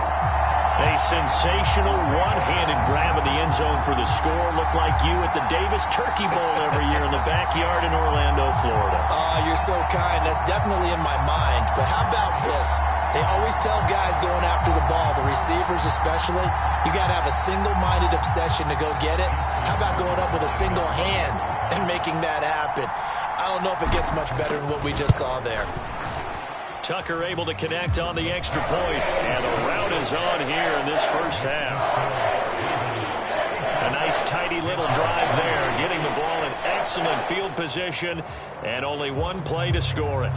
A sensational one-handed grab in the end zone for the score. Looked like you at the Davis Turkey Bowl every year in the backyard in Orlando, Florida. Oh, you're so kind. That's definitely in my mind. But how about this? They always tell guys going after the ball, the receivers especially, you got to have a single-minded obsession to go get it. How about going up with a single hand and making that happen? I don't know if it gets much better than what we just saw there. Tucker able to connect on the extra point, and the route is on here in this first half. A nice tidy little drive there, getting the ball in excellent field position, and only one play to score it.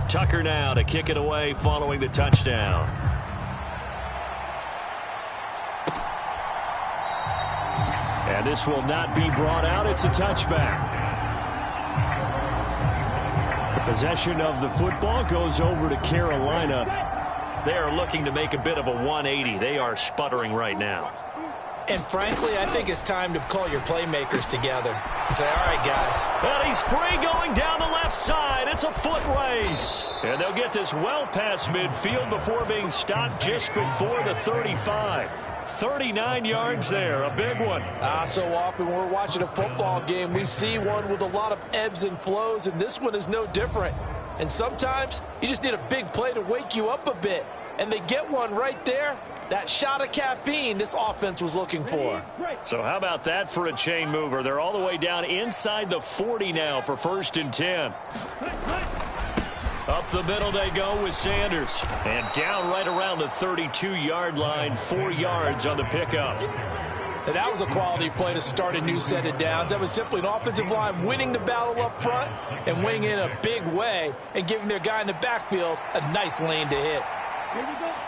Tucker now to kick it away following the touchdown. And this will not be brought out. It's a touchback. The possession of the football goes over to Carolina. They are looking to make a bit of a 180. They are sputtering right now. And frankly, I think it's time to call your playmakers together and say, all right, guys. Well, he's free going down the left side. It's a foot race. And they'll get this well past midfield before being stopped just before the 35. 39 yards there, a big one. So often when we're watching a football game, we see one with a lot of ebbs and flows, and this one is no different. And sometimes you just need a big play to wake you up a bit. And they get one right there. That shot of caffeine this offense was looking for. So how about that for a chain mover? They're all the way down inside the 40 now for 1st and 10. Up the middle they go with Sanders. And down right around the 32-yard line, 4 yards on the pickup. And that was a quality play to start a new set of downs. That was simply an offensive line winning the battle up front and winning in a big way and giving their guy in the backfield a nice lane to hit.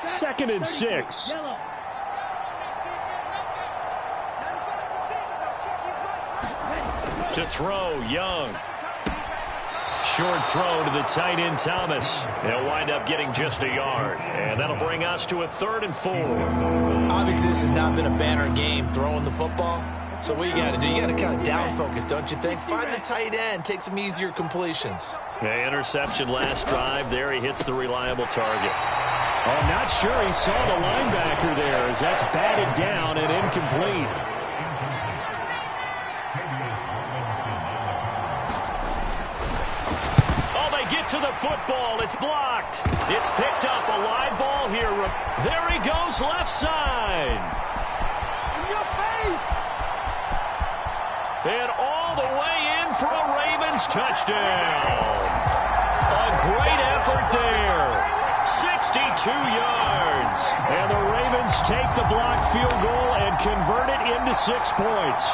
2nd and 6. To throw, Young. Short throw to the tight end, Thomas. They'll wind up getting just a yard. And that'll bring us to a 3rd and 4. Obviously, this has not been a banner game throwing the football. So what you got to do, you got to kind of down focus, don't you think? Find the tight end, take some easier completions. The interception last drive. There he hits the reliable target. Oh, not sure he saw the linebacker there as that's batted down and incomplete. To the football. It's blocked. It's picked up. A live ball here. There he goes left side. In your face. And all the way in for a Ravens touchdown. A great effort there. 62 yards. And the Ravens take the blocked field goal and convert it into 6 points.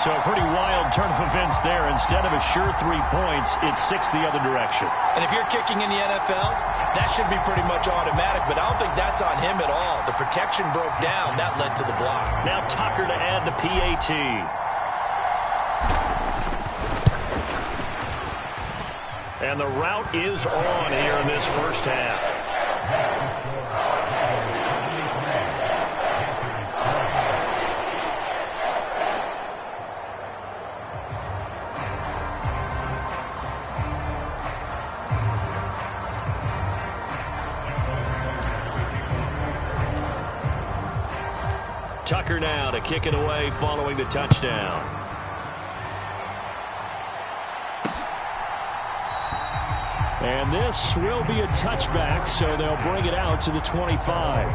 So a pretty wild turn of events there. Instead of a sure 3 points, it's 6 the other direction. And if you're kicking in the NFL, that should be pretty much automatic, but I don't think that's on him at all. The protection broke down. That led to the block. Now Tucker to add the PAT. And the route is on here in this first half. Tucker now to kick it away following the touchdown. And this will be a touchback, so they'll bring it out to the 25.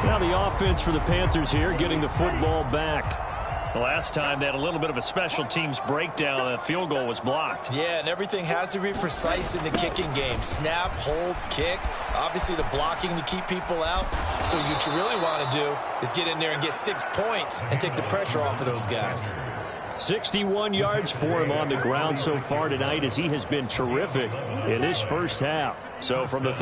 Now the offense for the Panthers here getting the football back. The last time they had a little bit of a special teams breakdown. The field goal was blocked. Yeah, and everything has to be precise in the kicking game. Snap, hold, kick. Obviously the blocking to keep people out. So what you really want to do is get in there and get 6 points and take the pressure off of those guys. 61 yards for him on the ground so far tonight as he has been terrific in this first half. So from the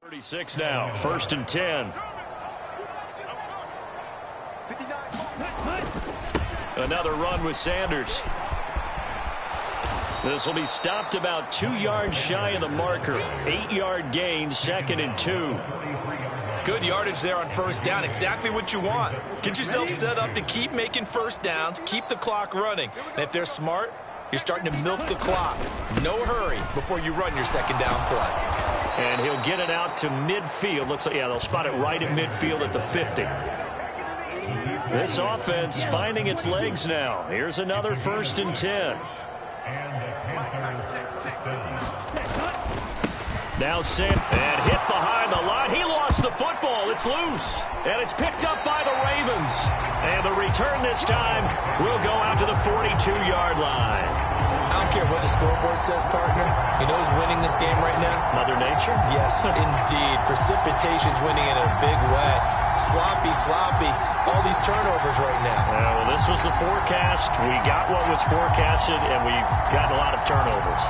36 now, 1st and 10. Another run with Sanders. This will be stopped about 2 yards shy of the marker. 8-yard gain, 2nd and 2. Good yardage there on 1st down. Exactly what you want. Get yourself set up to keep making 1st downs, keep the clock running. And if they're smart, you're starting to milk the clock. No hurry before you run your 2nd down play. And he'll get it out to midfield. Looks like, yeah, they'll spot it right at midfield at the 50. This offense finding its legs now. Here's another 1st and 10. Now Sam, and hit behind the line. He lost the football. It's loose. And it's picked up by the Ravens. And the return this time will go out to the 42-yard line. I don't care what the scoreboard says, partner. You know who's winning this game right now? Mother Nature? Yes, indeed. Precipitation's winning in a big way. Sloppy. All these turnovers right now. Well, this was the forecast. We got what was forecasted, and we've gotten a lot of turnovers.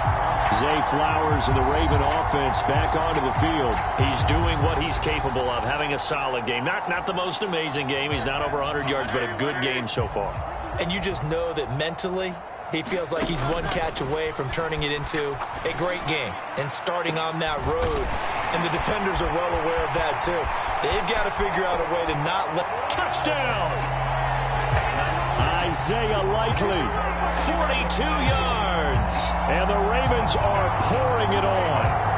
Zay Flowers and the Raven offense back onto the field. He's doing what he's capable of, having a solid game. Not the most amazing game. He's not over 100 yards, but a good game so far. And you just know that mentally, he feels like he's one catch away from turning it into a great game and starting on that road. And the defenders are well aware of that, too. They've got to figure out a way to not let... Touchdown! Isaiah Likely. 42 yards. And the Ravens are pouring it on.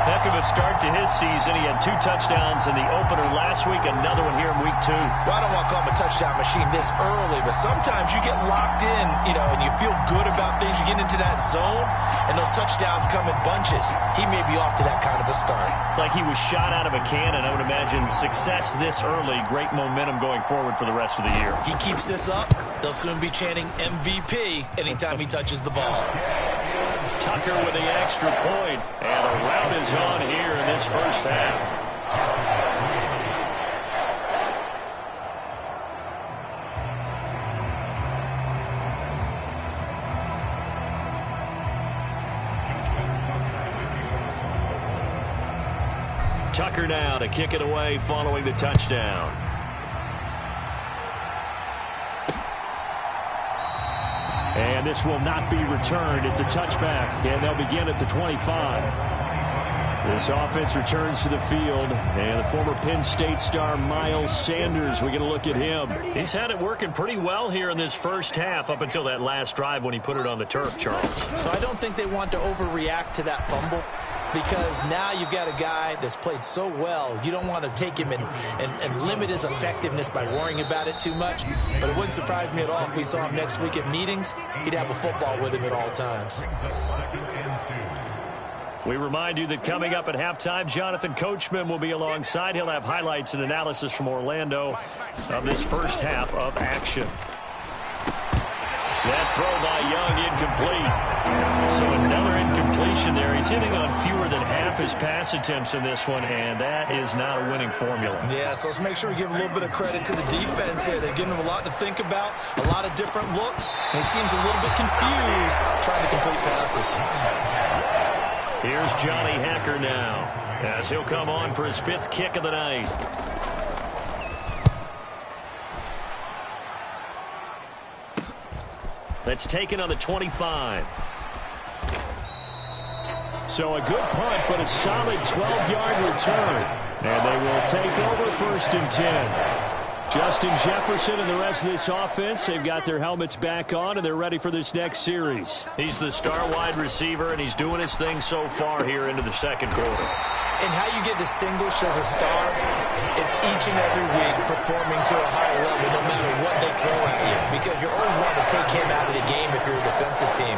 Heck of a start to his season. He had 2 touchdowns in the opener last week, another one here in week 2. Well, I don't want to call him a touchdown machine this early, but sometimes you get locked in, and you feel good about things. You get into that zone, and those touchdowns come in bunches. He may be off to that kind of a start. It's like he was shot out of a cannon. I would imagine success this early, great momentum going forward for the rest of the year. He keeps this up, they'll soon be chanting MVP anytime he touches the ball. Tucker with the extra point, and the rout is on here in this first half. Tucker now to kick it away following the touchdown. And this will not be returned. It's a touchback, and they'll begin at the 25. This offense returns to the field, and the former Penn State star Miles Sanders, we get a look at him. He's had it working pretty well here in this first half up until that last drive when he put it on the turf, Charles. So I don't think they want to overreact to that fumble, because now you've got a guy that's played so well, you don't want to take him and limit his effectiveness by worrying about it too much. But it wouldn't surprise me at all if we saw him next week at meetings. He'd have a football with him at all times. We remind you that coming up at halftime, Jonathan Coachman will be alongside. He'll have highlights and analysis from Orlando of this first half of action. That throw by Young incomplete. So another incompletion there. He's hitting on fewer than half his pass attempts in this one, and that is not a winning formula. Yeah, so let's make sure we give a little bit of credit to the defense here. They've given him a lot to think about, a lot of different looks, and he seems a little bit confused trying to complete passes. Here's Johnny Hacker now, as he'll come on for his 5th kick of the night. That's taken on the 25. So a good punt, but a solid 12-yard return. And they will take over 1st and 10. Justin Jefferson and the rest of this offense, they've got their helmets back on, and they're ready for this next series. He's the star wide receiver, and he's doing his thing so far here into the second quarter. And how you get distinguished as a star is each and every week performing to a high level no matter what they throw at you, because you're always wanting to take him out of the game if you're a defensive team.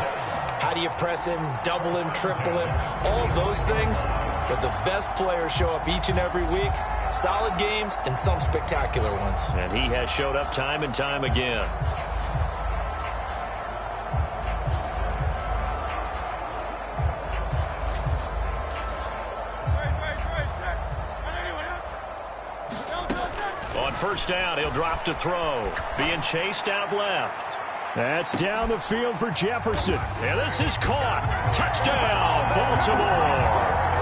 How do you press him, double him, triple him, all those things? But the best players show up each and every week, solid games and some spectacular ones. And he has showed up time and time again. On first down, he'll drop to throw. Being chased out left. That's down the field for Jefferson. And this is caught. Touchdown, Baltimore.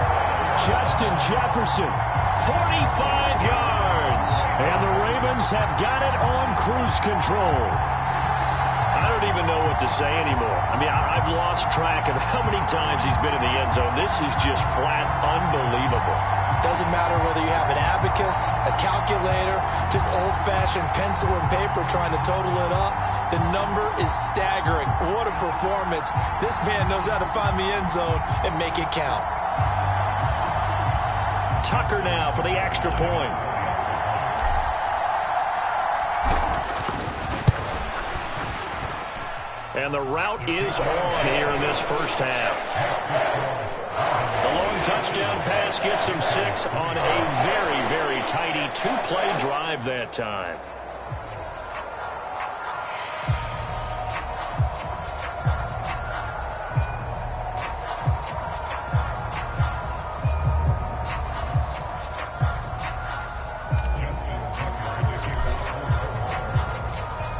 Justin Jefferson, 45 yards. And the Ravens have got it on cruise control. I don't even know what to say anymore. I mean, I've lost track of how many times he's been in the end zone. This is just flat unbelievable. Doesn't matter whether you have an abacus, a calculator, just old-fashioned pencil and paper trying to total it up. The number is staggering. What a performance. This man knows how to find the end zone and make it count. Tucker now for the extra point. And the route is on here in this first half. The long touchdown pass gets him 6 on a very, very tidy two-play drive that time.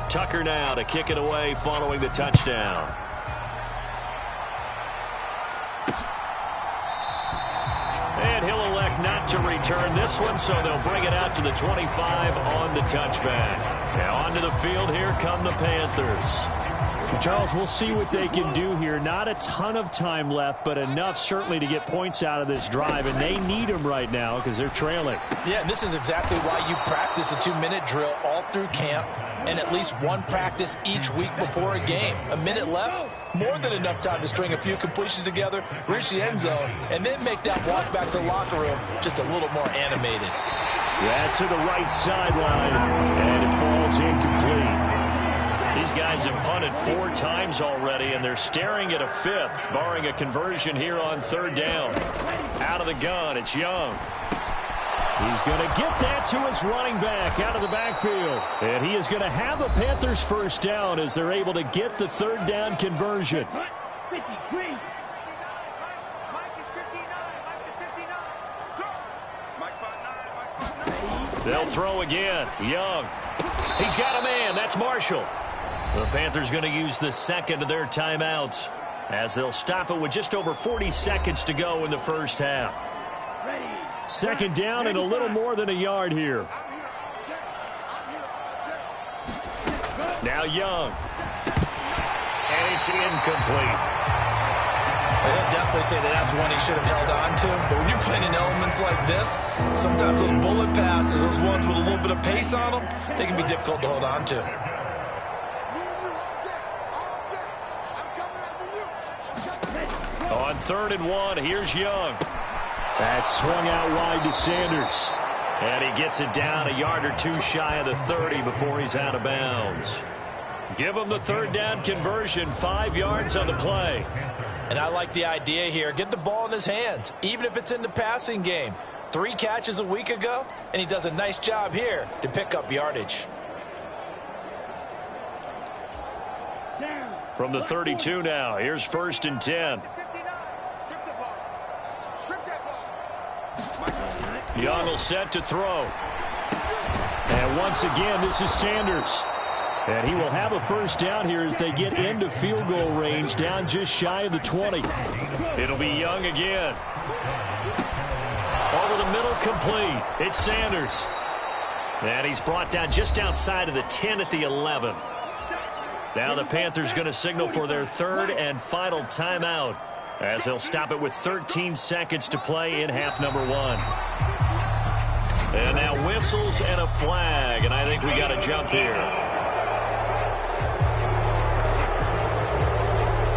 Tucker now to kick it away following the touchdown. And he'll elect not to return this one, so they'll bring it out to the 25 on the touchback. Now onto the field, here come the Panthers. Charles, we'll see what they can do here. Not a ton of time left, but enough certainly to get points out of this drive, and they need them right now because they're trailing. Yeah, and this is exactly why you practice a 2-minute drill all through camp and at least one practice each week before a game. A minute left, more than enough time to string a few completions together, reach the end zone, and then make that walk back to the locker room just a little more animated. That's to the right sideline, and it falls incomplete. These guys have punted 4 times already, and they're staring at a 5th, barring a conversion here on 3rd down. Out of the gun, it's Young. He's going to get that to his running back out of the backfield. And he is going to have a Panthers first down as they're able to get the 3rd down conversion. They'll throw again. Young. He's got a man. That's Marshall. The Panthers going to use the second of their timeouts as they'll stop it with just over 40 seconds to go in the first half. 2nd down and a little more than a yard here. Now Young. And it's incomplete. He'll definitely say that that's one he should have held on to. But when you're playing in elements like this, sometimes those bullet passes, those ones with a little bit of pace on them, they can be difficult to hold on to. On 3rd and 1, here's Young. That's swung out wide to Sanders. And he gets it down a yard or 2 shy of the 30 before he's out of bounds. Give him the 3rd down conversion, 5 yards on the play. And I like the idea here. Get the ball in his hands, even if it's in the passing game. 3 catches a week ago, and he does a nice job here to pick up yardage. From the 32 now, here's 1st and 10. Young will set to throw. And once again, this is Sanders. And he will have a first down here as they get into field goal range, down just shy of the 20. It'll be Young again. Over the middle, complete. It's Sanders. And he's brought down just outside of the 10 at the 11. Now the Panthers going to signal for their 3rd and final timeout as they'll stop it with 13 seconds to play in half number 1. And now whistles and a flag, and I think we got a jump here.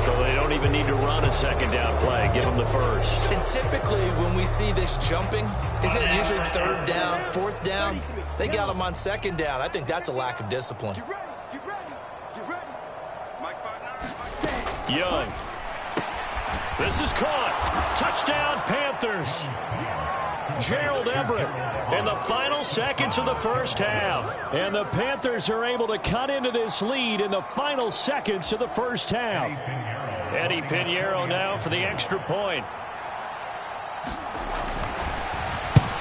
So they don't even need to run a 2nd down play. Give them the 1st. And typically when we see this jumping, isn't it usually 3rd down, 4th down? They got them on 2nd down. I think that's a lack of discipline. Young. This is caught. Touchdown, Panthers. Gerald Everett in the final seconds of the first half. And the Panthers are able to cut into this lead in the final seconds of the first half. Eddie Pinheiro now for the extra point.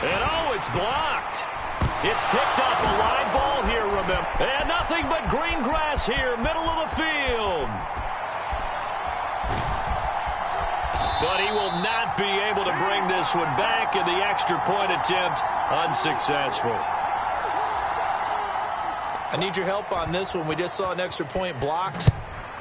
And oh, it's blocked. It's picked up, a line ball here, remember. And nothing but green grass here, middle of the field. But he will not be able to bring this one back, and the extra point attempt unsuccessful. I need your help on this one. We just saw an extra point blocked.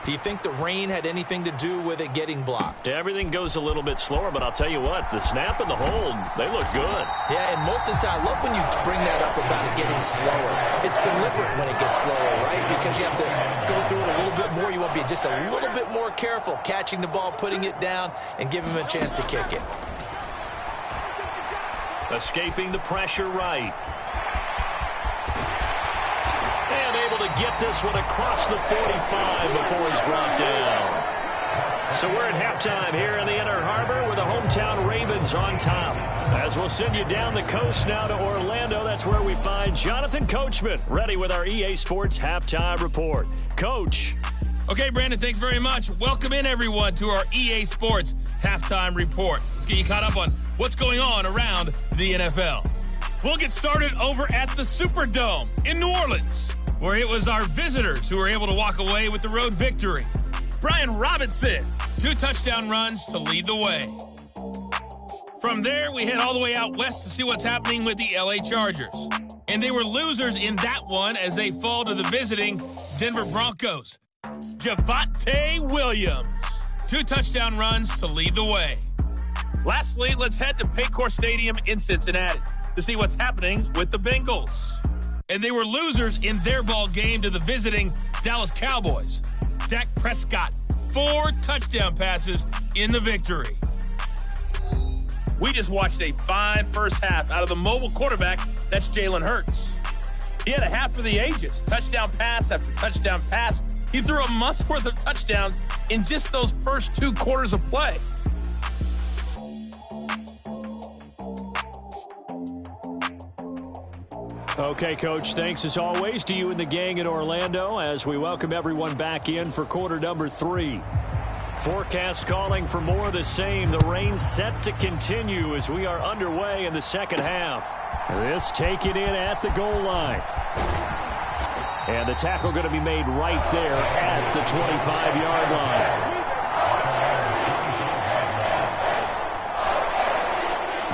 Do you think the rain had anything to do with it getting blocked? Everything goes a little bit slower, but I'll tell you what, the snap and the hold, they look good. Yeah, and most of the time, I love when you bring that up about it getting slower. It's deliberate when it gets slower, right? Because you have to go through it a little bit more. You want to be just a little bit more careful catching the ball, putting it down, and giving him a chance to kick it. Escaping the pressure right. And able to get this one across the 45 before he's brought down. So we're at halftime here in the Inner Harbor with the hometown Ravens on top. As we'll send you down the coast now to Orlando, that's where we find Jonathan Coachman, ready with our EA Sports Halftime Report. Coach. Okay, Brandon, thanks very much. Welcome in, everyone, to our EA Sports Halftime Report. Let's get you caught up on what's going on around the NFL. We'll get started over at the Superdome in New Orleans, where it was our visitors who were able to walk away with the road victory. Brian Robinson, 2 touchdown runs to lead the way. From there, we head all the way out west to see what's happening with the LA Chargers. And they were losers in that one as they fall to the visiting Denver Broncos. Javonte Williams, 2 touchdown runs to lead the way. Lastly, let's head to Paycor Stadium in Cincinnati to see what's happening with the Bengals. And they were losers in their ball game to the visiting Dallas Cowboys. Dak Prescott, 4 touchdown passes in the victory. We just watched a fine first half out of the mobile quarterback, that's Jalen Hurts. He had a half for the ages, touchdown pass after touchdown pass. He threw a month's worth of touchdowns in just those first 2 quarters of play. Okay, Coach, thanks as always to you and the gang in Orlando as we welcome everyone back in for quarter number 3. Forecast calling for more of the same. The rain set to continue as we are underway in the second half. This taken in at the goal line. And the tackle going to be made right there at the 25-yard line.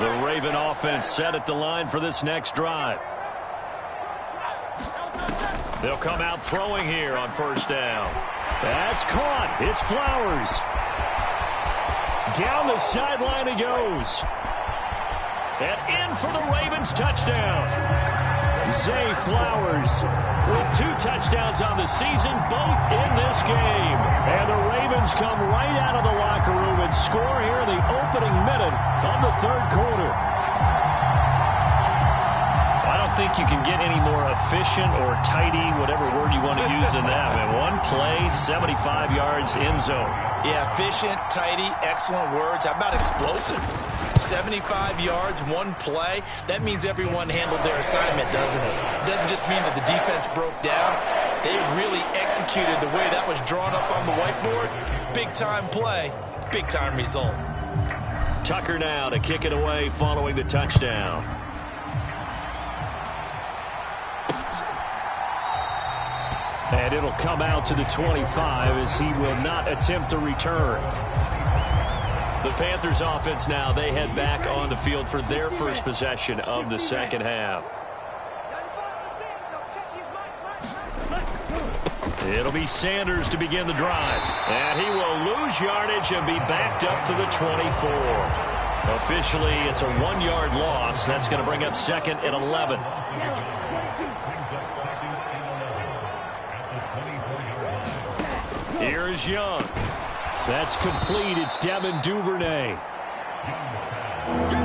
The Raven offense set at the line for this next drive. They'll come out throwing here on first down. That's caught. It's Flowers. Down the sideline he goes. And in for the Ravens touchdown. Zay Flowers with 2 touchdowns on the season, both in this game. And the Ravens come right out of the locker room and score here in the opening minute of the third quarter. I don't think you can get any more efficient or tidy, whatever word you want to use in that. Man, 1 play, 75 yards, end zone. Yeah, efficient, tidy, excellent words. How about explosive? 75 yards, 1 play. That means everyone handled their assignment, doesn't it? It doesn't just mean that the defense broke down. They really executed the way that was drawn up on the whiteboard. Big-time play, big-time result. Tucker now to kick it away following the touchdown. And it'll come out to the 25 as he will not attempt a return. The Panthers offense now, they head back on the field for their first possession of the second half. It'll be Sanders to begin the drive. And he will lose yardage and be backed up to the 24. Officially, it's a 1-yard loss. That's going to bring up second and 11. Here's Young. That's complete. It's Devin Duvernay.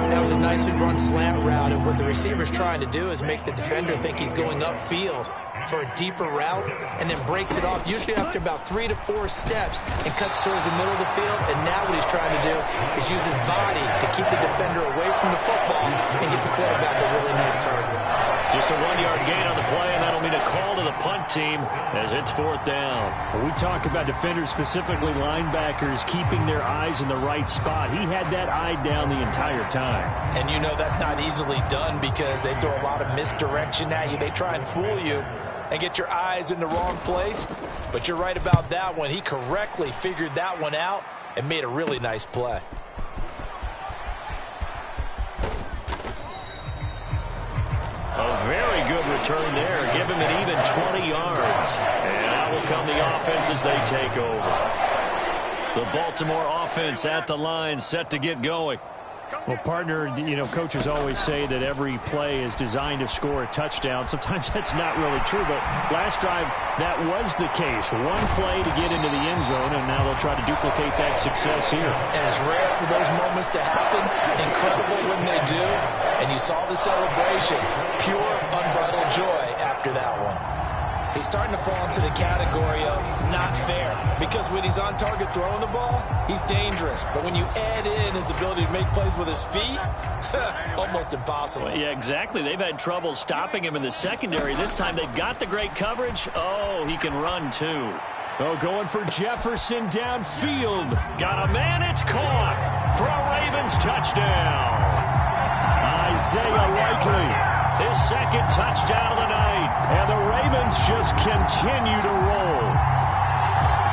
That was a nicely run slant route, and what the receiver's trying to do is make the defender think he's going upfield for a deeper route and then breaks it off, usually after about 3 to 4 steps, and cuts towards the middle of the field. And now what he's trying to do is use his body to keep the defender away from the football and get the quarterback a really nice target. Just a 1-yard gain on the play, and that'll mean a call to the punt team as it's 4th down. When we talk about defenders, specifically linebackers, keeping their eyes in the right spot. He had that eye down the entire time. And you know that's not easily done because they throw a lot of misdirection at you. They try and fool you and get your eyes in the wrong place. But you're right about that one. He correctly figured that one out and made a really nice play. A very good return there. Give him an even 20 yards. And out will come the offense as they take over. The Baltimore offense at the line, set to get going. Well, partner, coaches always say that every play is designed to score a touchdown. Sometimes that's not really true, but last drive, that was the case. One play to get into the end zone, and now they'll try to duplicate that success here. And it's rare for those moments to happen. Incredible when they do. And you saw the celebration. Pure, unbridled joy after that one. He's starting to fall into the category of not fair, because when he's on target throwing the ball, he's dangerous. But when you add in his ability to make plays with his feet, almost impossible. Yeah, exactly. They've had trouble stopping him in the secondary. This time they've got the great coverage. Oh, he can run too. Oh, going for Jefferson downfield. Got a man, it's caught for a Ravens touchdown. Isaiah Likely. His second touchdown of the night. And the Ravens just continue to roll.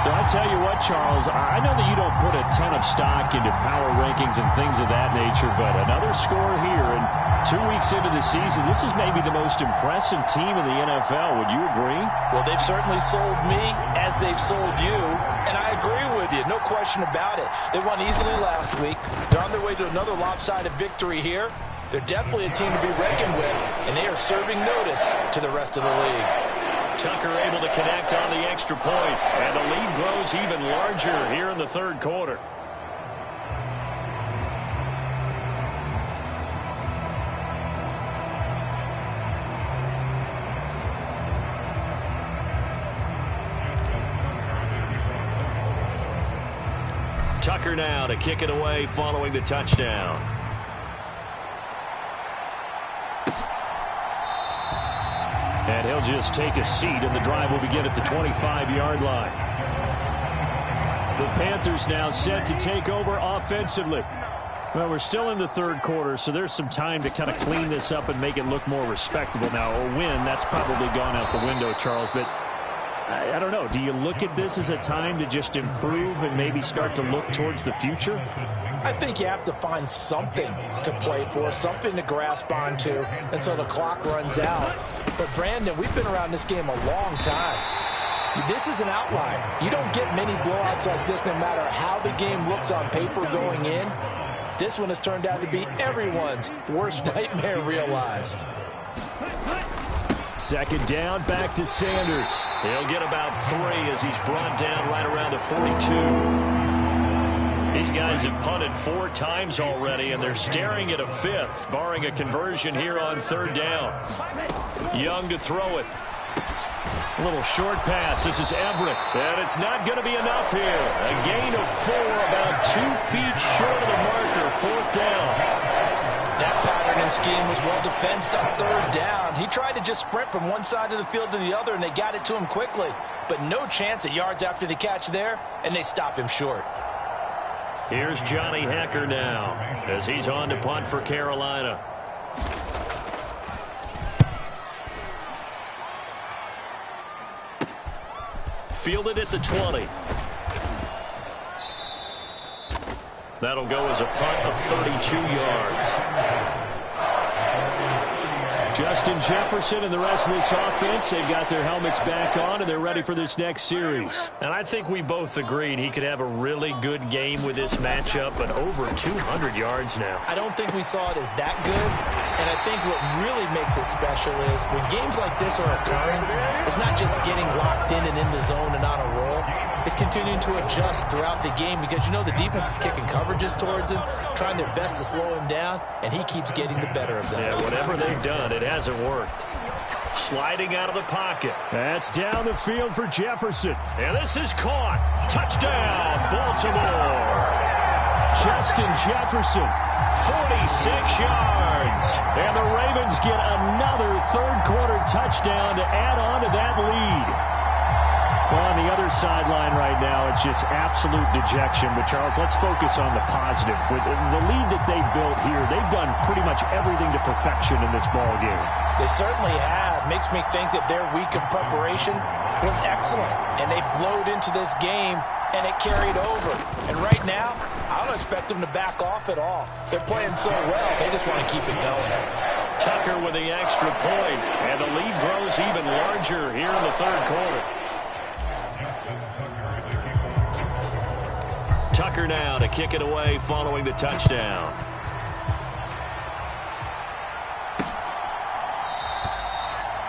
Now, I tell you what, Charles, I know that you don't put a ton of stock into power rankings and things of that nature, but another score here, and 2 weeks into the season, this is maybe the most impressive team in the NFL. Would you agree? Well, they've certainly sold me as they've sold you, and I agree with you, no question about it. They won easily last week. They're on their way to another lopsided victory here. They're definitely a team to be reckoned with, and they are serving notice to the rest of the league. Tucker able to connect on the extra point, and the lead grows even larger here in the third quarter. Tucker now to kick it away following the touchdown. And he'll just take a seat, and the drive will begin at the 25-yard line. The Panthers now set to take over offensively. Well, we're still in the third quarter, so there's some time to kind of clean this up and make it look more respectable. Now, a win, that's probably gone out the window, Charles, but I don't know. Do you look at this as a time to just improve and maybe start to look towards the future? I think you have to find something to play for, something to grasp onto until the clock runs out. But, Brandon, we've been around this game a long time. This is an outlier. You don't get many blowouts like this no matter how the game looks on paper going in. This one has turned out to be everyone's worst nightmare realized. Second down, back to Sanders. He'll get about 3 as he's brought down right around the 42. These guys have punted 4 times already, and they're staring at a 5th, barring a conversion here on third down. Young to throw it. A little short pass. This is Everett, and it's not going to be enough here. A gain of 4, about 2 feet short of the marker, 4th down. That pattern and scheme was well defensed on third down. He tried to just sprint from one side of the field to the other, and they got it to him quickly. But no chance at yards after the catch there, and they stop him short. Here's Johnny Hecker now as he's on to punt for Carolina. Fielded at the 20. That'll go as a punt of 32 yards. Justin Jefferson and the rest of this offense, they've got their helmets back on, and they're ready for this next series. And I think we both agreed he could have a really good game with this matchup, but over 200 yards now. I don't think we saw it as that good, and I think what really makes it special is when games like this are occurring, it's not just getting locked in and in the zone and on a roll. It's continuing to adjust throughout the game because, you know, the defense is kicking coverages towards him, trying their best to slow him down, and he keeps getting the better of them. Yeah, whatever they've done, it hasn't worked. Sliding out of the pocket. That's down the field for Jefferson. And this is caught. Touchdown, Baltimore. Justin Jefferson. 46 yards. And the Ravens get another third-quarter touchdown to add on to that lead. Well, on the other sideline right now, it's just absolute dejection. But, Charles, let's focus on the positive. With the lead that they built here, they've done pretty much everything to perfection in this ball game. They certainly have. Makes me think that their week of preparation was excellent. And they flowed into this game, and it carried over. And right now, I don't expect them to back off at all. They're playing so well, they just want to keep it going. Tucker with the extra point, and the lead grows even larger here in the third quarter. Tucker now to kick it away following the touchdown.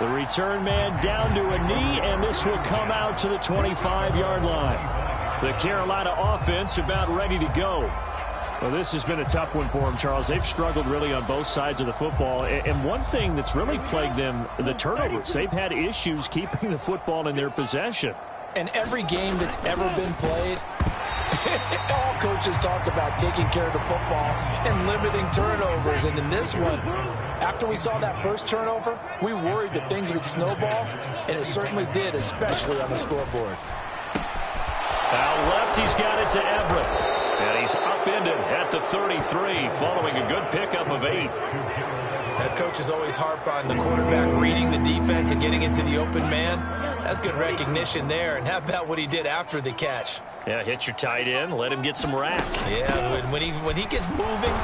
The return man down to a knee, and this will come out to the 25-yard line. The Carolina offense about ready to go. Well, this has been a tough one for them, Charles. They've struggled really on both sides of the football. And one thing that's really plagued them, the turnovers. They've had issues keeping the football in their possession. And every game that's ever been played, all coaches talk about taking care of the football and limiting turnovers. And in this one, after we saw that first turnover, we worried that things would snowball, and it certainly did, especially on the scoreboard. Out left, he's got it to Everett. And he's upended at the 33 following a good pickup of 8. That coaches always harp on the quarterback reading the defense and getting into the open man. That's good recognition there. And how about what he did after the catch? Yeah, hit your tight end, let him get some rack. Yeah, when he gets moving,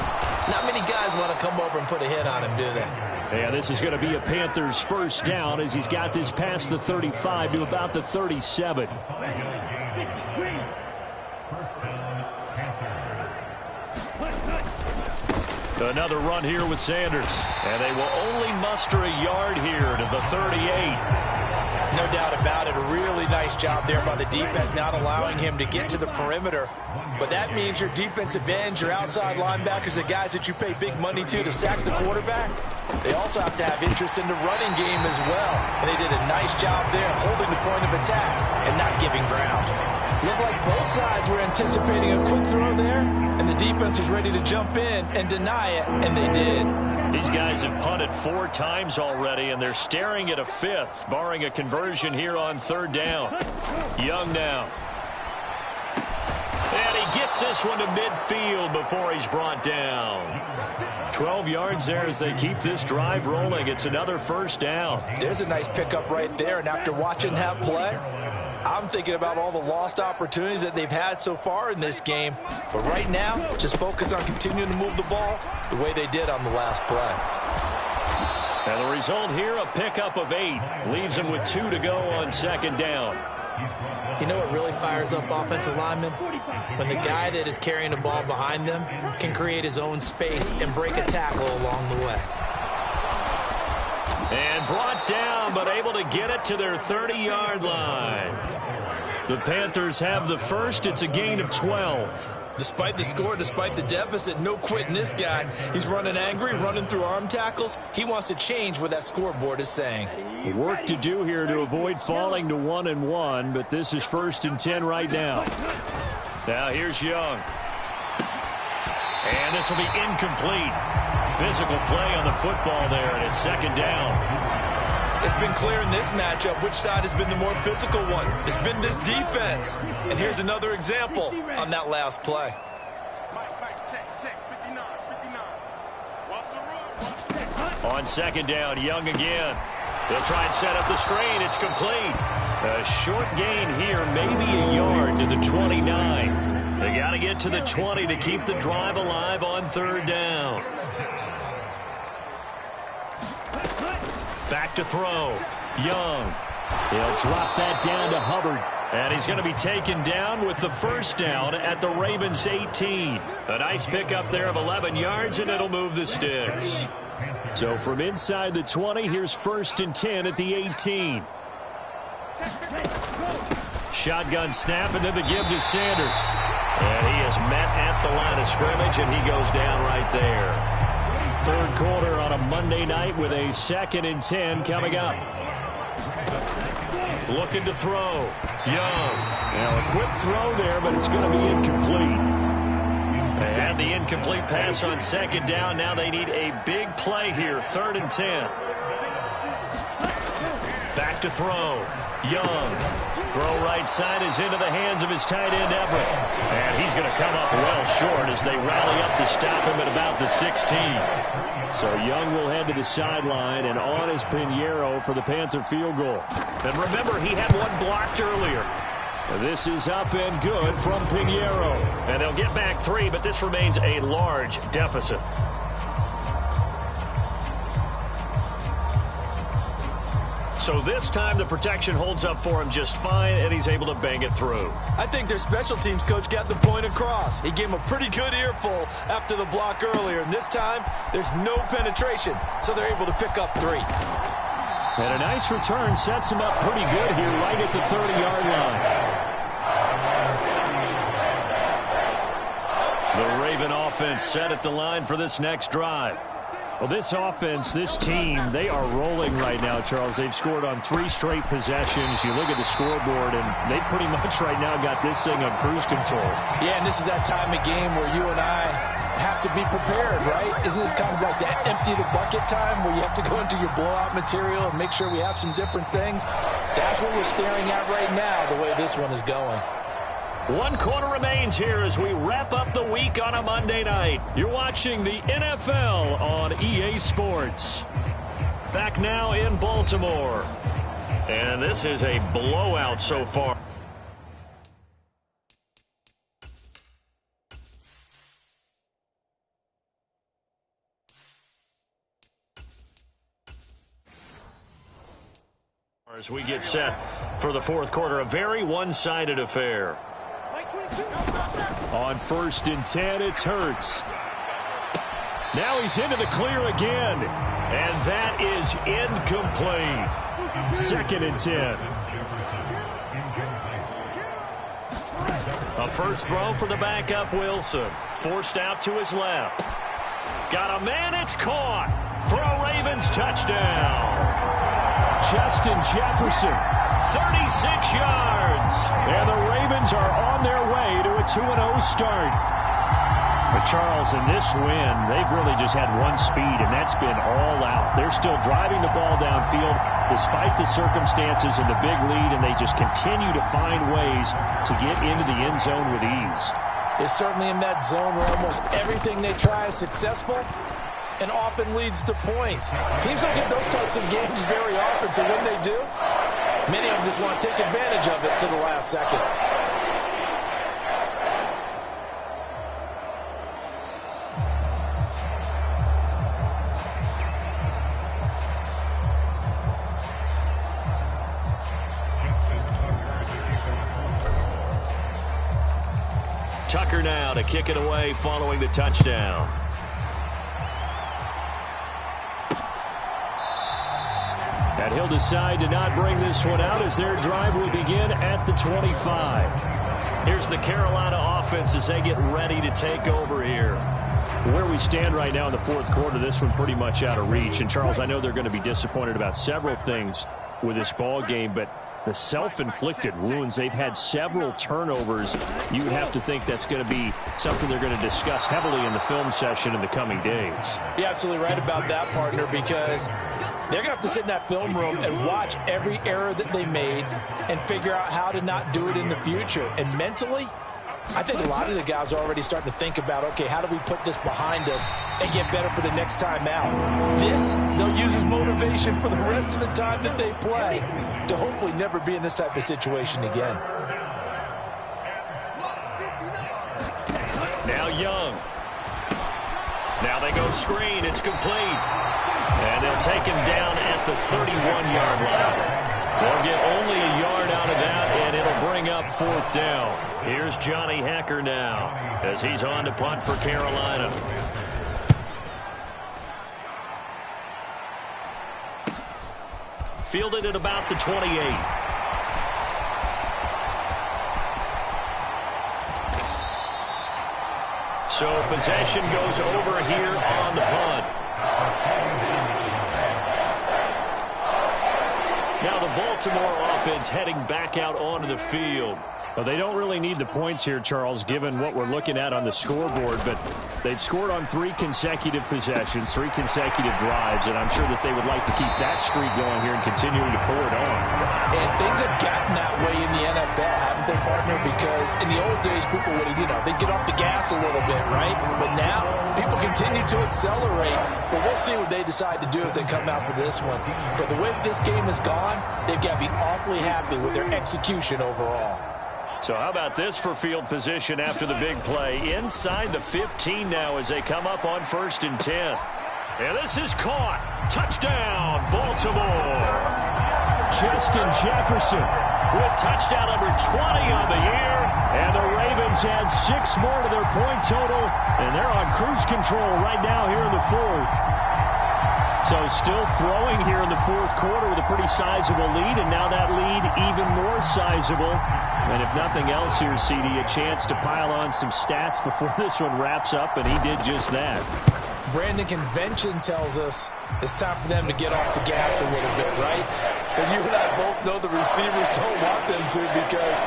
not many guys want to come over and put a hit on him, do they? Yeah, this is going to be a Panthers first down as he's got this past the 35 to about the 37. Another run here with Sanders. And they will only muster a yard here to the 38. No doubt about it. A really nice job there by the defense, not allowing him to get to the perimeter. But that means your defensive ends, your outside linebackers, the guys that you pay big money to sack the quarterback, they also have to have interest in the running game as well. And they did a nice job there holding the point of attack and not giving ground. Looked like both sides were anticipating a quick throw there, and the defense was ready to jump in and deny it, and they did. These guys have punted 4 times already, and they're staring at a 5th, barring a conversion here on 3rd down. Young now. And he gets this one to midfield before he's brought down. 12 yards there as they keep this drive rolling. It's another first down. There's a nice pickup right there, and after watching that play, I'm thinking about all the lost opportunities that they've had so far in this game. But right now, just focus on continuing to move the ball the way they did on the last play. And the result here, a pickup of 8. Leaves them with 2 to go on 2nd down. You know what really fires up offensive linemen? When the guy that is carrying the ball behind them can create his own space and break a tackle along the way. And brought down, but able to get it to their 30-yard line. The Panthers have the first. It's a gain of 12. Despite the score, despite the deficit, no quitting this guy. He's running angry, running through arm tackles. He wants to change what that scoreboard is saying. Work to do here to avoid falling to 1-1, but this is 1st and 10 right now. Now here's Young. And this will be incomplete. Physical play on the football there, and it's 2nd down. It's been clear in this matchup which side has been the more physical one. It's been this defense. And here's another example on that last play. On 2nd down, Young again. They'll try and set up the screen. It's complete. A short gain here, maybe a yard to the 29. They got to get to the 20 to keep the drive alive on 3rd down. Back to throw. Young. He'll drop that down to Hubbard. And he's going to be taken down with the first down at the Ravens 18. A nice pickup there of 11 yards, and it'll move the sticks. So from inside the 20, here's 1st and 10 at the 18. Shotgun snap, and then the give to Sanders. And he is met at the line of scrimmage, and he goes down right there. 3rd quarter on a Monday night with a 2nd and 10 coming up. Looking to throw. Young. Now a quick throw there, but it's going to be incomplete. They had the incomplete pass on 2nd down. Now they need a big play here. 3rd and 10. Back to throw. Young. Throw right side is into the hands of his tight end, Everett. And he's going to come up well short as they rally up to stop him at about the 16. So Young will head to the sideline, and on is Pinheiro for the Panther field goal. And remember, he had one blocked earlier. This is up and good from Pinheiro. And they'll get back 3, but this remains a large deficit. So this time the protection holds up for him just fine, and he's able to bang it through. I think their special teams coach got the point across. He gave him a pretty good earful after the block earlier, and this time there's no penetration, so they're able to pick up 3. And a nice return sets him up pretty good here right at the 30-yard line. The Raven offense set at the line for this next drive. Well, this offense, this team, they are rolling right now, Charles. They've scored on 3 straight possessions. You look at the scoreboard, and they pretty much right now got this thing on cruise control. Yeah, and this is that time of game where you and I have to be prepared, right? Isn't this kind of like that empty the bucket time where you have to go into your blowout material and make sure we have some different things? That's what we're staring at right now, the way this one is going. 1 quarter remains here as we wrap up the week on a Monday night. You're watching the NFL on EA Sports. Back now in Baltimore. And this is a blowout so far. As we get set for the fourth quarter, a very one-sided affair. On 1st and 10, it's Hurts. Now he's into the clear again. And that is incomplete. 2nd and 10. A first throw for the backup Wilson. Forced out to his left. Got a man, it's caught for a Ravens touchdown. Justin Jefferson. 36 yards. And the Ravens are on their way to a 2-0 start. But Charles, in this win, they've really just had one speed, and that's been all out. They're still driving the ball downfield despite the circumstances and the big lead, and they just continue to find ways to get into the end zone with ease. They're certainly in that zone where almost everything they try is successful and often leads to points. Teams don't get those types of games very often, so when they do, many of them just want to take advantage of it to the last second. Tucker now to kick it away following the touchdown. And he'll decide to not bring this one out as their drive will begin at the 25. Here's the Carolina offense as they get ready to take over here. Where we stand right now in the fourth quarter, this one pretty much out of reach. And, Charles, I know they're going to be disappointed about several things with this ball game, but the self-inflicted wounds, they've had several turnovers. You would have to think that's going to be something they're going to discuss heavily in the film session in the coming days. You're absolutely right about that, partner, because they're going to have to sit in that film room and watch every error that they made and figure out how to not do it in the future. And mentally, I think a lot of the guys are already starting to think about, okay, how do we put this behind us and get better for the next time out? This, they'll use as motivation for the rest of the time that they play to hopefully never be in this type of situation again. Now Young. Now they go screen. It's complete. And they'll take him down at the 31-yard line. They'll get only a yard out of that, and it'll bring up 4th down. Here's Johnny Hecker now as he's on to punt for Carolina. Fielded at about the 28. So possession goes over here on the punt. Now the Baltimore offense heading back out onto the field. Well, they don't really need the points here, Charles, given what we're looking at on the scoreboard, but they've scored on 3 consecutive possessions, 3 consecutive drives, and I'm sure that they would like to keep that streak going here and continuing to pour it on. And things have gotten that way in the NFL, haven't they, partner? Because in the old days, people would, they'd get off the gas a little bit, right? But now, people continue to accelerate, but we'll see what they decide to do as they come out for this one. But the way this game has gone, they've got to be awfully happy with their execution overall. So how about this for field position after the big play? Inside the 15 now as they come up on 1st and 10. And this is caught. Touchdown, Baltimore. Justin Jefferson with touchdown number 20 on the year. And the Ravens add 6 more to their point total. And they're on cruise control right now here in the fourth. So still throwing here in the fourth quarter with a pretty sizable lead. And now that lead even more sizable. And if nothing else here, CD, a chance to pile on some stats before this one wraps up. And he did just that. Brandon, convention tells us it's time for them to get off the gas a little bit, right? But you and I both know the receivers don't want them to because,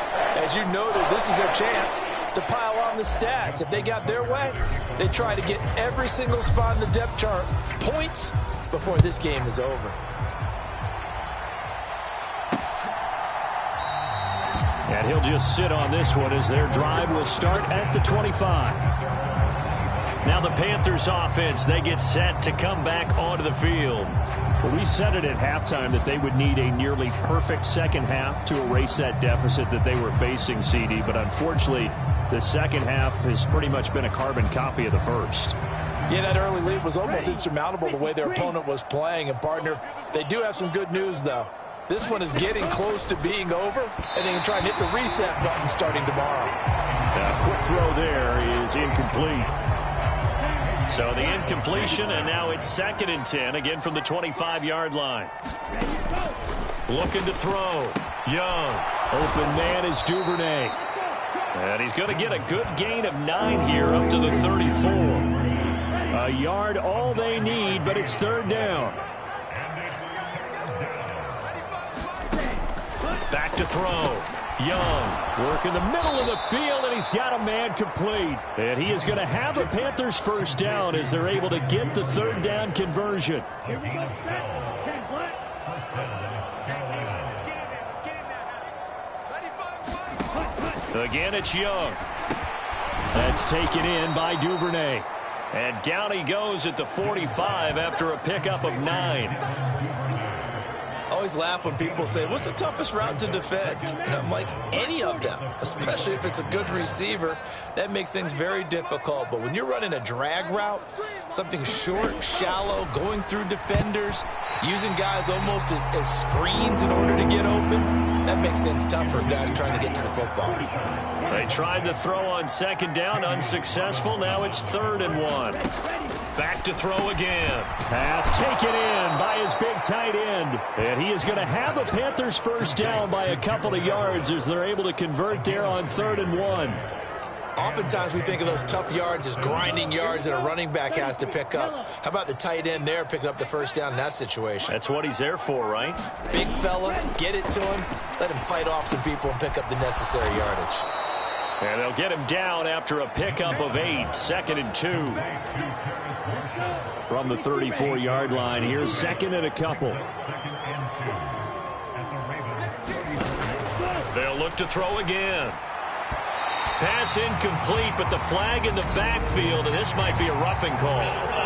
as you noted, this is their chance to pile on the stats. If they got their way, they try to get every single spot in the depth chart points before this game is over. And he'll just sit on this one as their drive will start at the 25. Now the Panthers offense, they get set to come back onto the field. Well, we said it at halftime that they would need a nearly perfect second half to erase that deficit that they were facing, CD. But unfortunately, the second half has pretty much been a carbon copy of the first. Yeah, that early lead was almost insurmountable the way their opponent was playing. And, partner, they do have some good news, though. This one is getting close to being over, and they can try and hit the reset button starting tomorrow. Quick throw there is incomplete. So the incompletion, and now it's 2nd and 10, again from the 25-yard line. Looking to throw. Young. Open man is Duvernay. And he's going to get a good gain of 9 here up to the 34. A yard all they need, but it's 3rd down. Back to throw. Young, work in the middle of the field, and he's got a man complete. And he is going to have a Panthers first down as they're able to get the 3rd down conversion. Again, it's Young. That's taken in by Duvernay. And down he goes at the 45 after a pickup of 9. Always laugh when people say, what's the toughest route to defend? And I'm like, any of them, especially if it's a good receiver. That makes things very difficult. But when you're running a drag route, something short, shallow, going through defenders, using guys almost as screens in order to get open, that makes things tough for guys trying to get to the football. They tried the throw on 2nd down, unsuccessful. Now it's 3rd and 1. Back to throw again. Pass taken in by his big tight end. And he is going to have a Panthers first down by a couple of yards as they're able to convert there on 3rd and 1. Oftentimes we think of those tough yards as grinding yards that a running back has to pick up. How about the tight end there picking up the first down in that situation? That's what he's there for, right? Big fella, get it to him, let him fight off some people and pick up the necessary yardage. And they'll get him down after a pickup of 8, 2nd and 2. From the 34-yard line, here's 2nd and a couple. They'll look to throw again. Pass incomplete, but the flag in the backfield, and this might be a roughing call.